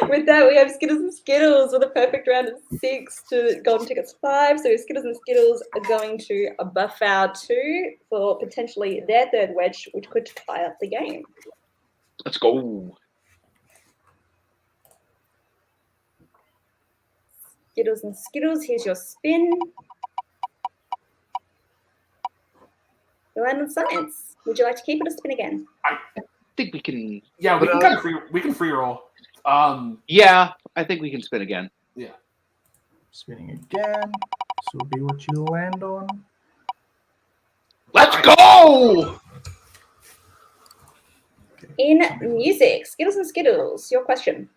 Speaker 2: With that, we have Skittles and Skittles with a perfect round of 6 to golden tickets 5. So Skittles and Skittles are going to buff out 2 for potentially their third wedge, which could tie up the game.
Speaker 5: Let's go.
Speaker 2: Skittles and Skittles, here's your spin. You land on science. Would you like to keep it or spin again?
Speaker 5: I think we can.
Speaker 6: Yeah, we can kind of free roll.
Speaker 5: Yeah, I think we can spin again.
Speaker 6: Yeah.
Speaker 1: Spinning again. This will be what you land on.
Speaker 5: Let's go!
Speaker 2: In music, Skittles and Skittles, your question.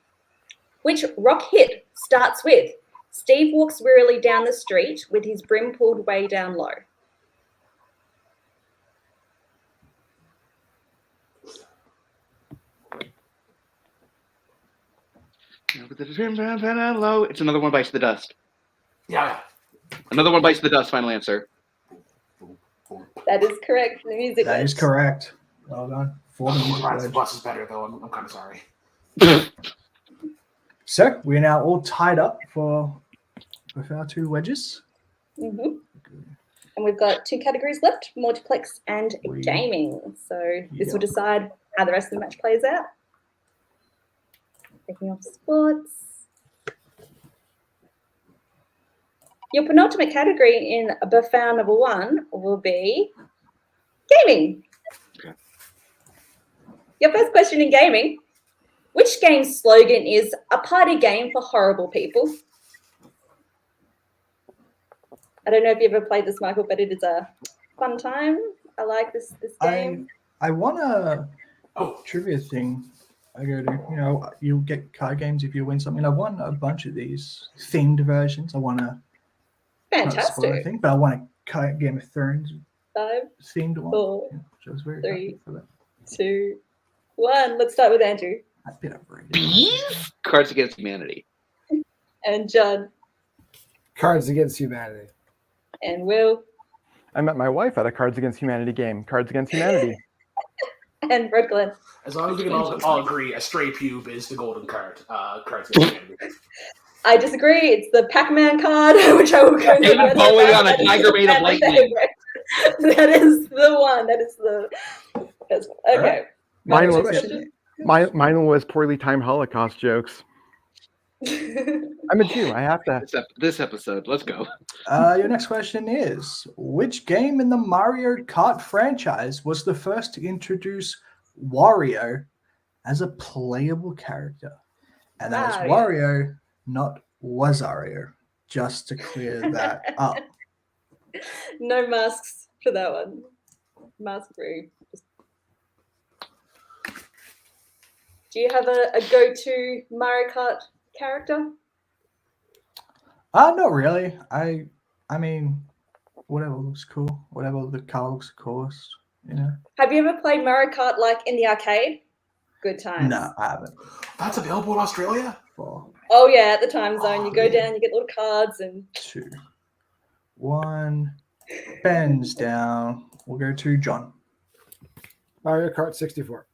Speaker 2: Which rock hit starts with Steve walks wearily down the street with his brim pulled way down low?
Speaker 5: It's Another One Bites the Dust.
Speaker 6: Yeah.
Speaker 5: Another One Bites the Dust, final answer.
Speaker 2: That is correct. The music.
Speaker 1: That is correct. Well done. For the music
Speaker 6: Rise
Speaker 1: wedge.
Speaker 6: Plus is better, though. I'm kind of sorry.
Speaker 1: So we are now all tied up with our 2 wedges.
Speaker 2: Mm-hmm. And we've got 2 categories left, multiplex and gaming. So this will decide how the rest of the match plays out. Taking off sports. Your penultimate category in Buffet number 1 will be gaming.
Speaker 5: Okay.
Speaker 2: Your first question in gaming. Which game's slogan is a party game for horrible people? I don't know if you ever played this, Michael, but it is a fun time. I like this game.
Speaker 1: I won a trivia thing. I go to, you'll get card games if you win something. I won a bunch of these themed versions. I won a
Speaker 2: Fantastic.
Speaker 1: thing, but I won a Game of Thrones
Speaker 2: 5,
Speaker 1: themed one.
Speaker 2: 4,
Speaker 1: Yeah, which I was very
Speaker 2: 3,
Speaker 1: happy for that.
Speaker 2: 2, 1. Let's start with Andrew.
Speaker 1: A bit overrated.
Speaker 5: Bees? Cards Against Humanity.
Speaker 2: And John.
Speaker 3: Cards Against Humanity.
Speaker 2: And Will.
Speaker 4: I met my wife at a Cards Against Humanity game. Cards Against Humanity.
Speaker 2: And Brooklyn.
Speaker 6: As long as we can all agree, a stray pube is the golden card. Cards Against Humanity.
Speaker 2: I disagree. It's the Pac-Man card, which I will go
Speaker 5: David Bowie on a tiger made of lightning.
Speaker 2: That is the one. That is the. Okay.
Speaker 4: Mine was poorly timed Holocaust jokes. I'm a Jew. I have to.
Speaker 5: This episode. Let's go.
Speaker 1: Your next question is, which game in the Mario Kart franchise was the first to introduce Wario as a playable character? And that is Wario, not Wazario, just to clear that up.
Speaker 2: No masks for that one. Mask free. Do you have a go-to Mario Kart character?
Speaker 1: Not really. I mean, whatever looks cool, whatever the car looks coolest,
Speaker 2: Have you ever played Mario Kart like in the arcade? Good times.
Speaker 1: No, I haven't.
Speaker 6: That's available in Australia?
Speaker 1: 4,
Speaker 2: Oh yeah, at the time zone, you go down, you get little cards, and
Speaker 1: 2, 1. Pens down. We'll go to John.
Speaker 3: Mario Kart 64.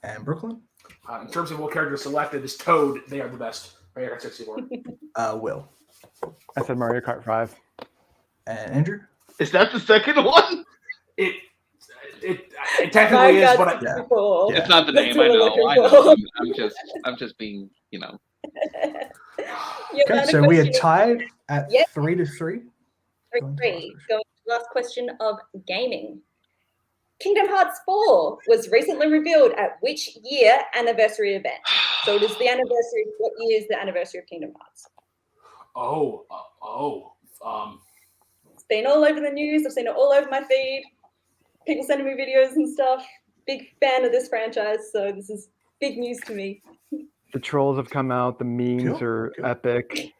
Speaker 1: And Brooklyn.
Speaker 6: In terms of what character selected is Toad, they are the best. Mario Kart 64.
Speaker 1: Will.
Speaker 4: I said Mario Kart 5.
Speaker 1: And Andrew.
Speaker 5: Is that the second one?
Speaker 6: It technically is, but
Speaker 5: It's not the
Speaker 2: That's
Speaker 5: name. I
Speaker 2: what we're
Speaker 5: know.
Speaker 2: looking for.
Speaker 5: I'm just being,
Speaker 1: Okay, so we are tied at 3-3.
Speaker 2: 3-3. Going to the last question of gaming. Kingdom Hearts 4 was recently revealed at which year anniversary event? So it is the anniversary. What year is the anniversary of Kingdom Hearts? It's been all over the news. I've seen it all over my feed. People sending me videos and stuff. Big fan of this franchise, so this is big news to me.
Speaker 4: The trolls have come out. The memes are epic.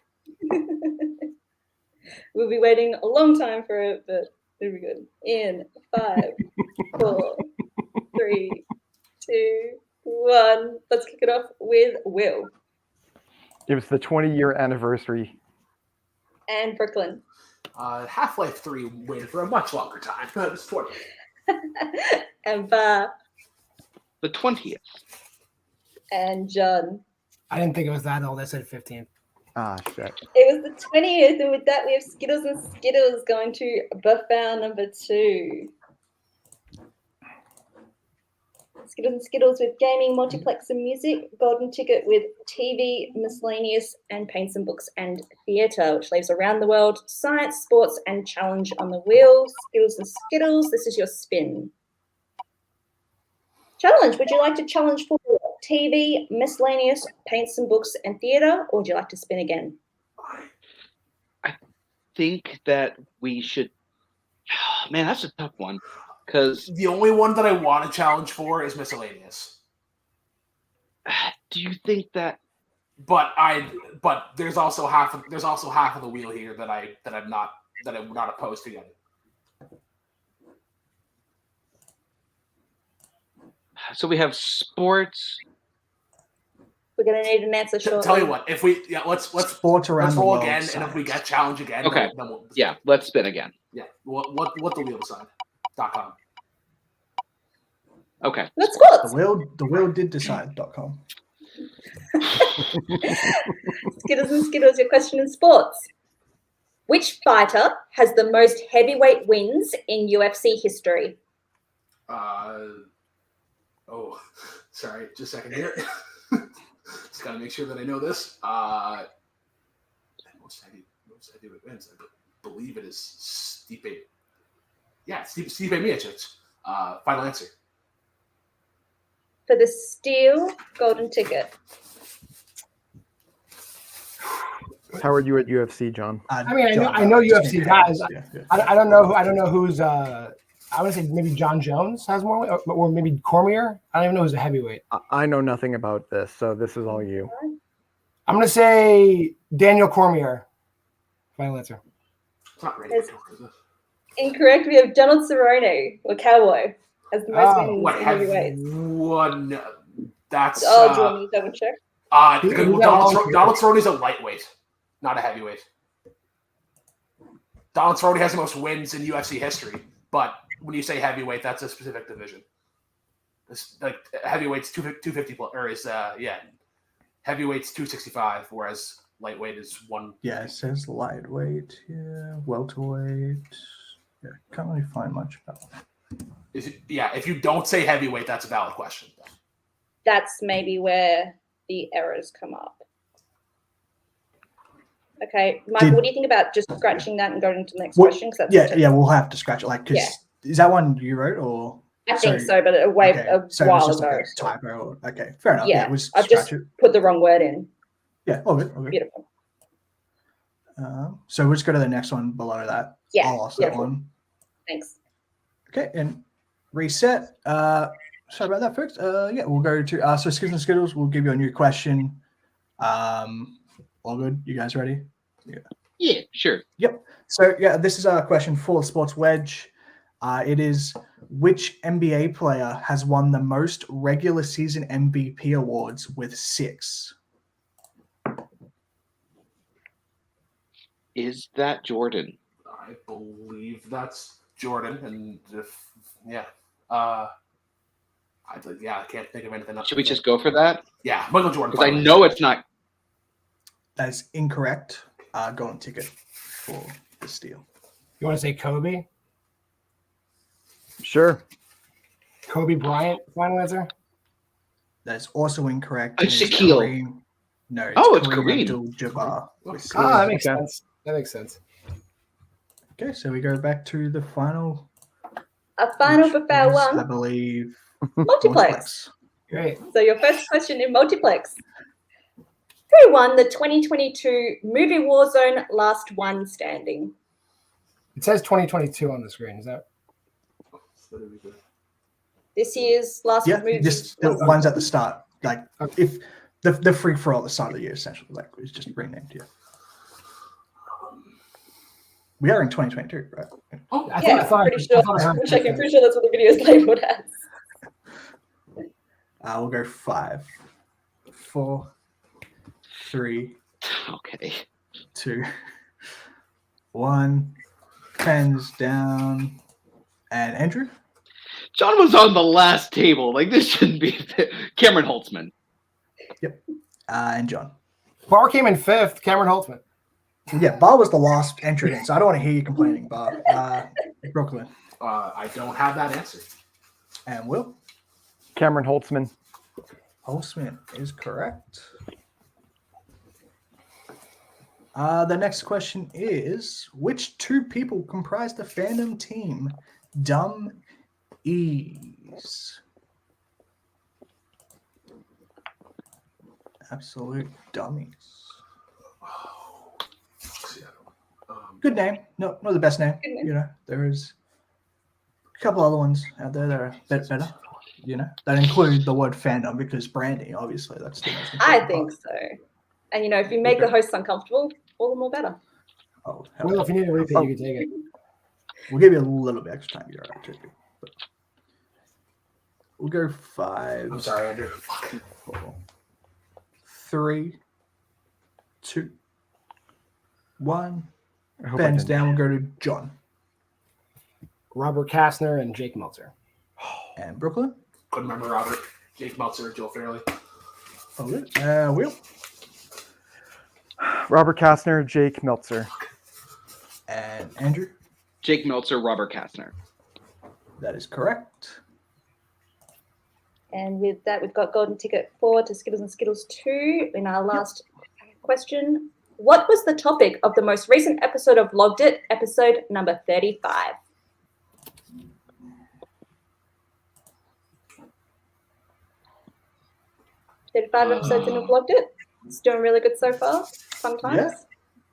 Speaker 2: We'll be waiting a long time for it, but it'll be good. In 5, 4, 3, 2, 1. Let's kick it off with Will
Speaker 4: It was the 20-year anniversary.
Speaker 2: and Brooklyn.
Speaker 6: Half-Life 3 waited for a much longer time, but it's 20.
Speaker 2: And Bar
Speaker 5: The 20th.
Speaker 2: and John.
Speaker 3: I didn't think it was that old. I said 15th.
Speaker 4: Ah, shit.
Speaker 2: It was the 20th, and with that we have Skittles and Skittles going to Buffon number 2. Skittles and Skittles with gaming, multiplex and music, golden ticket with TV, miscellaneous, and paints and books and theatre, which leaves around the world, science, sports, and challenge on the wheel. Skittles and Skittles, this is your spin. Challenge, would you like to challenge for TV, miscellaneous, paints and books, and theatre, or would you like to spin again?
Speaker 5: I think that we should. Man, that's a tough one. Because
Speaker 6: The only one that I want to challenge for is miscellaneous.
Speaker 5: do you think that?
Speaker 6: But there's also half of the wheel here that I'm not opposed to getting.
Speaker 5: So we have sports.
Speaker 2: We're going to need an answer shortly.
Speaker 6: Tell you what, if we let's
Speaker 1: Sports around the
Speaker 6: roll
Speaker 1: world.
Speaker 6: again, and if we get challenge again,
Speaker 5: Okay.
Speaker 6: then we'll
Speaker 5: Yeah, let's spin again.
Speaker 6: yeah. What the wheel decide.com.
Speaker 5: Okay.
Speaker 2: Let's sports.
Speaker 1: The wheel did decide.com.
Speaker 2: Skittles and Skittles, your question in sports. Which fighter has the most heavyweight wins in UFC history?
Speaker 6: Oh, sorry, just a second here. Just gotta make sure that I know this. Most heavyweight wins. I believe it is Stipe. Yeah, Stipe Miocic. Final answer.
Speaker 2: For the steel golden ticket.
Speaker 4: How are you at UFC, John?
Speaker 3: I mean, I know UFC guys.
Speaker 1: Yeah.
Speaker 3: I don't know who's. I would say maybe John Jones has more, or maybe Cormier. I don't even know who's a heavyweight.
Speaker 4: I know nothing about this, so this is all you.
Speaker 3: I'm gonna say Daniel Cormier. Final answer.
Speaker 6: It's not ready.
Speaker 2: Yes. Incorrect. We have Donald Cerrone, or Cowboy, as the most wins
Speaker 6: What
Speaker 2: in
Speaker 6: have
Speaker 2: heavyweights.
Speaker 6: one? That's
Speaker 2: Do you want me to double check?
Speaker 6: Donald Cerrone's a lightweight, not a heavyweight. Donald Cerrone has the most wins in UFC history, but when you say heavyweight, that's a specific division. It's like heavyweight's 250 plus, or is heavyweight's 265, whereas lightweight is one.
Speaker 1: Yeah, it says lightweight. Yeah, welterweight. Yeah, can't really find much about it.
Speaker 6: If you don't say heavyweight, that's a valid question.
Speaker 2: That's maybe where the errors come up. Okay, Michael, what do you think about just scratching that and going to the next question? 'Cause that's
Speaker 1: We'll have to scratch it. Like, is that one you wrote or?
Speaker 2: I think so, but a while
Speaker 1: So
Speaker 2: ago.
Speaker 1: it's just like a typo. Okay, fair enough.
Speaker 2: Yeah,
Speaker 1: we'll
Speaker 2: I've just put the wrong word in.
Speaker 1: Yeah, all good.
Speaker 2: Beautiful.
Speaker 1: So we'll just go to the next one below that.
Speaker 2: Yeah,
Speaker 1: I'll ask that
Speaker 2: beautiful.
Speaker 1: one.
Speaker 2: Thanks.
Speaker 1: Okay, and reset. Sorry about that, folks. We'll go to so Skittles and Skittles. We'll give you a new question. All good. You guys ready?
Speaker 5: Yeah, sure.
Speaker 1: Yep. So this is our question for Sports Wedge. It is, which NBA player has won the most regular season MVP awards with 6?
Speaker 5: Is that Jordan?
Speaker 6: I believe that's Jordan, and I can't think of anything else.
Speaker 5: Should we just go for that?
Speaker 6: Yeah, Michael Jordan.
Speaker 5: Because I know it's not.
Speaker 1: That is incorrect. Golden ticket for the steal.
Speaker 3: You want to say Kobe?
Speaker 4: Sure.
Speaker 3: Kobe Bryant. Final answer.
Speaker 1: That is also incorrect.
Speaker 5: It's
Speaker 1: It is
Speaker 5: Shaquille.
Speaker 1: Kareem. No,
Speaker 5: It's
Speaker 1: Kareem
Speaker 5: Kareem.
Speaker 1: Abdul-Jabbar. with six.
Speaker 3: Ah, that makes
Speaker 4: Okay.
Speaker 3: sense. That makes sense.
Speaker 1: Okay, so we go back to the final
Speaker 2: A final
Speaker 1: which
Speaker 2: before
Speaker 1: is, I
Speaker 2: one.
Speaker 1: believe,
Speaker 2: Multiplex.
Speaker 3: Great.
Speaker 2: So your first question in Multiplex. Who won the 2022 movie Warzone Last One Standing?
Speaker 3: It says 2022 on the screen. Is that?
Speaker 2: This year's last
Speaker 1: Yeah,
Speaker 2: movie.
Speaker 1: just the ones at the start. Like
Speaker 3: Okay.
Speaker 1: if the free for all at the start of the year, essentially, like it's just renamed. Yeah. We are in 2022, right?
Speaker 6: Oh,
Speaker 3: I think I thought
Speaker 2: pretty sure.
Speaker 3: I thought I heard
Speaker 2: I'm checking. Pretty sure that's what the video is labeled as.
Speaker 1: We'll go 5, 4, 3,
Speaker 5: Okay.
Speaker 1: 2, 1. Pens down. And Andrew?
Speaker 5: John was on the last table. Like, this shouldn't be Cameron Holtzman.
Speaker 1: And John.
Speaker 3: Bar came in 5th. Cameron Holtzman.
Speaker 1: Yeah, Bar was the last entry in, so I don't want to hear you complaining, Bar. Brooklyn.
Speaker 6: I don't have that answer.
Speaker 1: And Will?
Speaker 4: Cameron Holtzman.
Speaker 1: Holtzman is correct. The next question is, which 2 people comprise the fandom team Dumb Ease? Absolute dummies. Good name. No, not the best name.
Speaker 2: Good name.
Speaker 1: You know, there is a couple other ones out there that are a bit better. You know, that include the word fandom because branding, obviously, that's the most
Speaker 2: I
Speaker 1: important
Speaker 2: think
Speaker 1: part.
Speaker 2: so. And you know, if you make the hosts uncomfortable, all the more better.
Speaker 1: Oh, hell
Speaker 3: Well, if you need a repeat, you can take it.
Speaker 1: we'll give you a little bit extra time. You're all right, too. But we'll go 5.
Speaker 6: I'm sorry, Andrew.
Speaker 1: 4, 3, 2, 1.
Speaker 4: I hope I
Speaker 1: Pens
Speaker 4: didn't.
Speaker 1: down. We'll go to John
Speaker 3: Robert Kastner and Jake Meltzer.
Speaker 1: and Brooklyn.
Speaker 6: Couldn't remember Robert, Jake Meltzer, Joel Fairley.
Speaker 1: Oh, Will
Speaker 4: Robert Kastner, Jake Meltzer.
Speaker 1: and Andrew.
Speaker 5: Jake Meltzer, Robert Kastner.
Speaker 1: That is correct.
Speaker 2: And with that, we've got golden ticket 4 to Skittles and Skittles 2. In our last question, what was the topic of the most recent episode of Logged It, episode number 35? Episodes in of Logged It. It's doing really good so far. Fun times.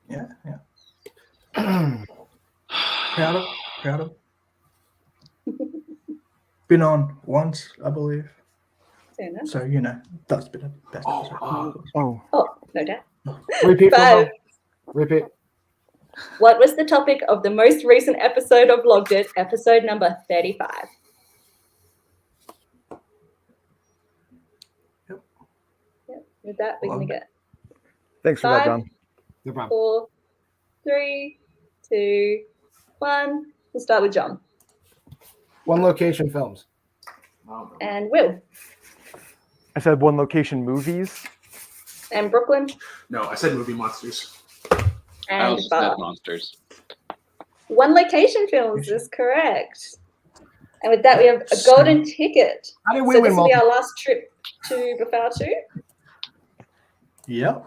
Speaker 1: Yeah. Proud of. Been on once, I believe.
Speaker 2: Fair enough.
Speaker 1: So, you know, that's been a best episode.
Speaker 4: Oh,
Speaker 2: Oh, no doubt.
Speaker 3: Repeat.
Speaker 2: 5.
Speaker 3: Repeat.
Speaker 2: What was the topic of the most recent episode of Logged It, episode number 35?
Speaker 1: Yep.
Speaker 2: With that, we're going to get
Speaker 4: thanks for that,
Speaker 2: 5,
Speaker 4: John.
Speaker 3: No problem.
Speaker 2: 4, 3, 2, 1. We'll start with John.
Speaker 3: One Location Films.
Speaker 2: And Will.
Speaker 4: I said One Location Movies.
Speaker 2: And Brooklyn.
Speaker 6: No, I said Movie Monsters.
Speaker 5: I
Speaker 2: And
Speaker 5: also said
Speaker 2: Bar.
Speaker 5: monsters.
Speaker 2: One Location Films is correct. And with that, we have a golden ticket.
Speaker 3: How did we
Speaker 2: So
Speaker 3: win
Speaker 2: this will be
Speaker 3: multiple?
Speaker 2: our last trip to Bafar 2.
Speaker 1: Yep.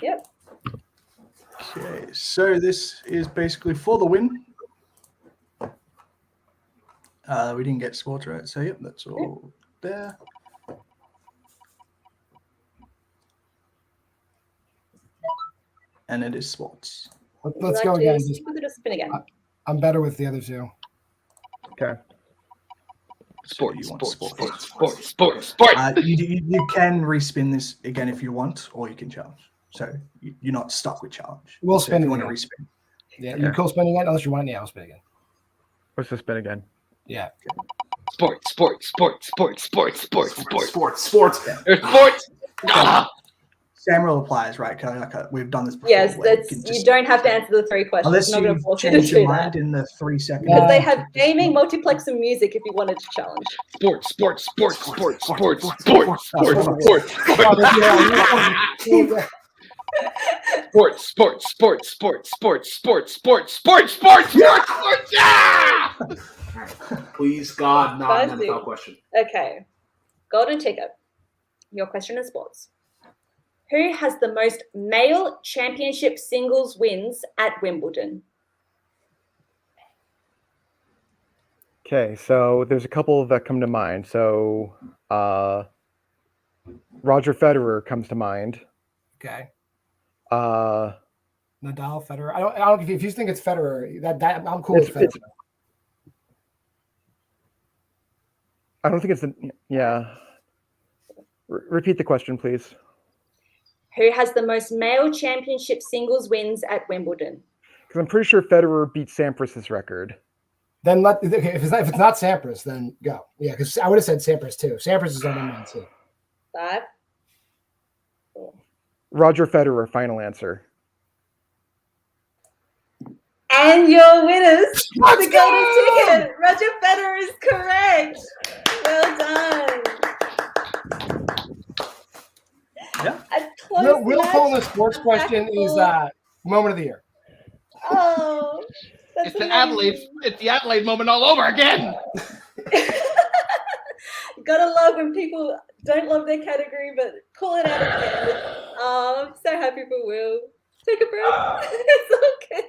Speaker 2: Yep.
Speaker 1: Okay, so this is basically for the win. We didn't get sports right, so yep, that's all there. And it is sports.
Speaker 3: Let's go again. Just-
Speaker 2: We'll do a spin again.
Speaker 3: I'm better with the other 2.
Speaker 4: Okay.
Speaker 5: Sports,
Speaker 1: you want
Speaker 5: sports.
Speaker 1: You can respin this again if you want, or you can challenge. So you're not stuck with challenge.
Speaker 3: We'll
Speaker 1: So
Speaker 3: spin
Speaker 1: if
Speaker 3: it
Speaker 1: you want to
Speaker 3: again.
Speaker 1: respin.
Speaker 3: Yeah, you cool spin again? Unless you want, yeah, I'll spin again.
Speaker 4: Let's just spin again.
Speaker 3: Yeah.
Speaker 5: Sports.
Speaker 1: Yeah.
Speaker 5: There's sports. Ah!
Speaker 1: Same rule applies, right? We've done this before.
Speaker 2: Yes,
Speaker 1: where
Speaker 2: that's
Speaker 1: can
Speaker 2: you
Speaker 1: just-
Speaker 2: don't have to answer the 3 questions.
Speaker 1: Unless
Speaker 2: I'm not going
Speaker 1: you
Speaker 2: to force you to
Speaker 1: change your
Speaker 2: do
Speaker 1: mind
Speaker 2: that.
Speaker 1: in the 3 seconds.
Speaker 2: Because they
Speaker 3: Yeah.
Speaker 2: have gaming, multiplex, and music if you wanted to challenge.
Speaker 5: Sports.
Speaker 3: Oh,
Speaker 5: Yeah!
Speaker 6: Please, God, not an
Speaker 2: Fancy.
Speaker 6: NFL question.
Speaker 2: Okay. Golden ticket. Your question is sports. Who has the most male championship singles wins at Wimbledon?
Speaker 4: Okay, so there's a couple that come to mind. So Roger Federer comes to mind.
Speaker 3: Okay.
Speaker 4: Uh,
Speaker 3: Nadal, Federer. I don't. If you think it's Federer, that I'm cool with Federer.
Speaker 4: I don't think it's yeah. Repeat the question, please.
Speaker 2: Who has the most male championship singles wins at Wimbledon?
Speaker 4: Because I'm pretty sure Federer beat Sampras's record.
Speaker 3: Then if it's not Sampras, then go. Yeah, because I would have said Sampras too. Sampras is on my mind too.
Speaker 2: 5.
Speaker 4: Roger Federer, final answer.
Speaker 2: And your winners for the golden ticket. Roger Federer is correct. Well done.
Speaker 1: Yeah.
Speaker 3: Will Cole, the sports question is moment of the year.
Speaker 2: Oh, that's
Speaker 5: It's the Adelaide moment all over again.
Speaker 2: Gotta love when people don't love their category, but call it out again. I'm so happy for Will. Take a breath. It's all good.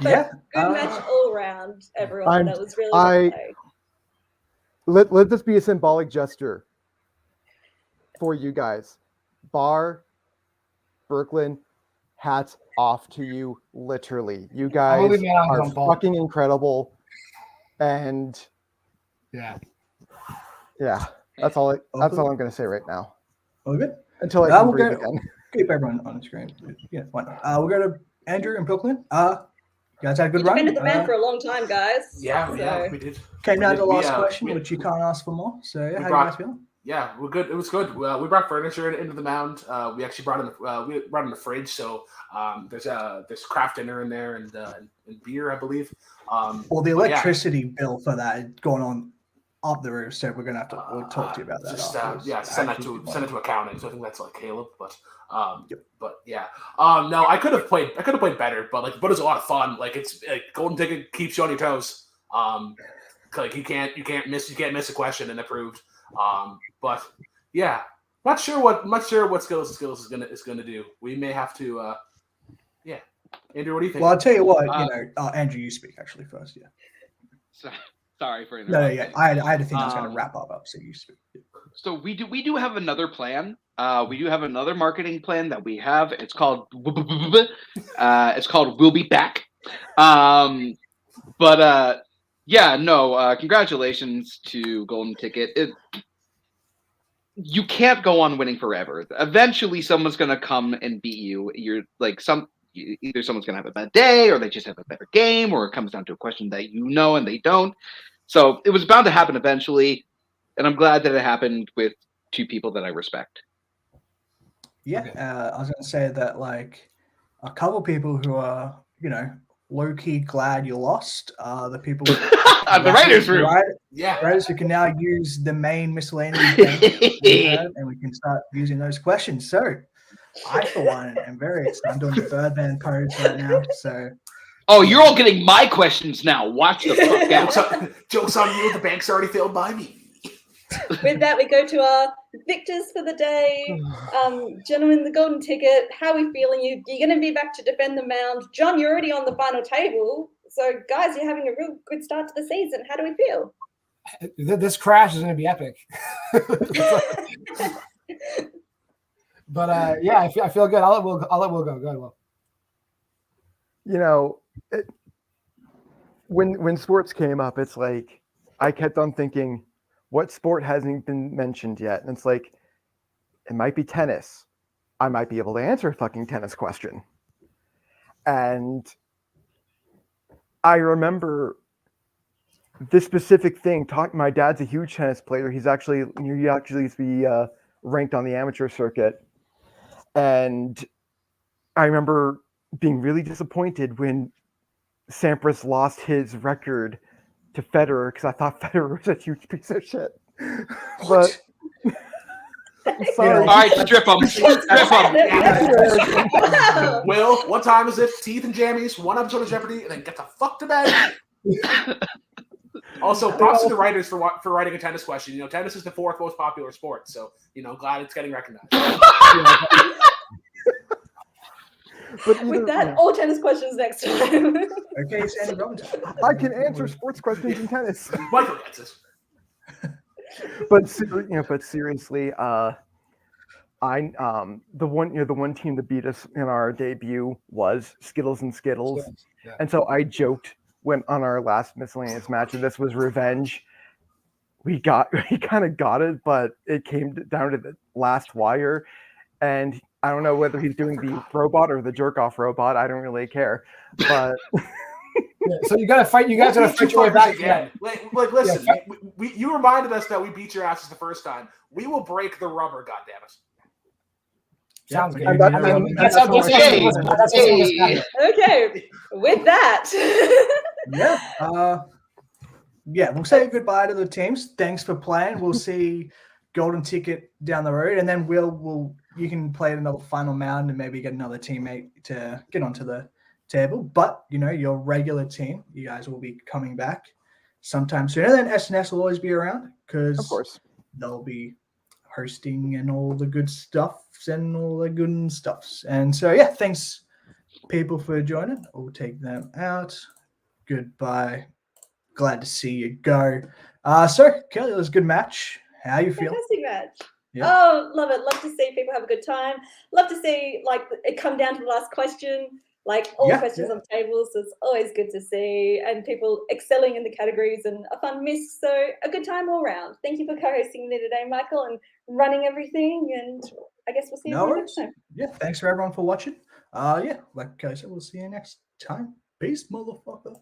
Speaker 2: But good match all round, everyone. That was really good play.
Speaker 4: Let this be a symbolic gesture for you guys. Bar, Brooklyn, hats off to you, literally. You guys are fucking incredible. And yeah, that's all I'm gonna say right now.
Speaker 1: All good?
Speaker 4: Until I can breathe again.
Speaker 1: Keep everyone on the screen. Yeah, fine. We'll go to Andrew in Brooklyn. You guys had a good run.
Speaker 2: You've been at the band for a long time, guys.
Speaker 6: Yeah, we did.
Speaker 1: Came down to the last question, which you can't ask for more. So how you guys feeling?
Speaker 6: Yeah, we're good. It was good. We brought furniture into the mound. We actually brought in the fridge. So there's craft dinner in there and beer, I believe.
Speaker 1: Well, the electricity bill for that is going on up the roof, so we're gonna have to talk to you about that.
Speaker 6: Just send it to accounting. So I think that's like Kaleb, but no, I could have played better, but it was a lot of fun. Like it's golden ticket keeps you on your toes. Like you can't miss a question and approved. But yeah, not sure what Skittles is gonna do. We may have to Andrew, what do you think?
Speaker 1: Well, I'll tell you what, Andrew, you speak actually first,
Speaker 5: Sorry for interrupting.
Speaker 1: No, I had a thing I was going to wrap up, so you speak.
Speaker 5: So we do have another plan. We do have another marketing plan that we have. It's called We'll Be Back. Congratulations to Golden Ticket. You can't go on winning forever. Eventually, someone's going to come and beat you. Either someone's going to have a bad day, or they just have a better game, or it comes down to a question that you know and they don't. So it was bound to happen eventually, and I'm glad that it happened with two people that I respect.
Speaker 1: Yeah, I was going to say that a couple people who are low key glad you lost are the people
Speaker 5: the writers' room.
Speaker 1: Writers who can now use the main miscellaneous and we can start using those questions. So I, for one, am very excited. I'm doing the Birdman pose right now. So.
Speaker 5: Oh, you're all getting my questions now. Watch the fuck out.
Speaker 6: Joke's on you. The bank's already failed by me.
Speaker 2: With that, we go to our victors for the day. Gentlemen, the golden ticket. How are we feeling? You're going to be back to defend the mound. John, you're already on the final table. So, guys, you're having a real good start to the season. How do we feel?
Speaker 3: This crash is going to be epic. But I feel good. I'll let Will go. Go ahead, Will.
Speaker 4: When sports came up, it's like I kept on thinking, what sport hasn't been mentioned yet? And it's like, it might be tennis. I might be able to answer a fucking tennis question. And I remember this specific thing. My dad's a huge tennis player. He actually used to be ranked on the amateur circuit. And I remember being really disappointed when Sampras lost his record to Federer because I thought Federer was a huge piece of shit. But sorry.
Speaker 5: All right, strip him.
Speaker 6: Will, what time is it? Teeth and jammies, one episode of Jeopardy, and then get the fuck to bed. Also, props to the writers for writing a tennis question. Tennis is the 4th most popular sport, so glad it's getting recognized.
Speaker 4: But
Speaker 2: With that, all tennis questions next time.
Speaker 1: Okay, Sandy Robinson.
Speaker 4: I can answer sports questions in tennis.
Speaker 6: Michael gets it.
Speaker 4: But seriously, the one team that beat us in our debut was Skittles and Skittles,
Speaker 3: Yeah.
Speaker 4: and so I joked when on our last miscellaneous match, and this was revenge. We kind of got it, but it came down to the last wire, and I don't know whether he's doing the robot or the jerk off robot. I don't really care, but.
Speaker 3: Yeah, so you gotta fight. You guys gotta fight your way back
Speaker 6: again. Like listen, you reminded us that we beat your asses the first time. We will break the rubber. God damn it.
Speaker 3: Sounds good.
Speaker 4: That's
Speaker 2: Okay, with that.
Speaker 1: Yeah, we'll say goodbye to the teams. Thanks for playing. We'll see Golden Ticket down the road, and then you can play another final round and maybe get another teammate to get onto the table. But your regular team, you guys will be coming back sometime soon. And then SNS will always be around because
Speaker 4: Of course.
Speaker 1: they'll be hosting and all the good stuffs and all the good stuffs. And so thanks people for joining. We'll take them out. Goodbye. Glad to see you go. So Kelly, it was a good match. How you feel?
Speaker 2: Fantastic match.
Speaker 1: Yeah.
Speaker 2: Oh, love it. Love to see people have a good time. Love to see it come down to the last question. All questions on tables. So it's always good to see, and people excelling in the categories and a fun miss. So a good time all round. Thank you for co-hosting me today, Michael, and running everything. And I guess we'll see you next time.
Speaker 1: Yeah, thanks for everyone for watching. Like I said, we'll see you next time. Peace, motherfucker.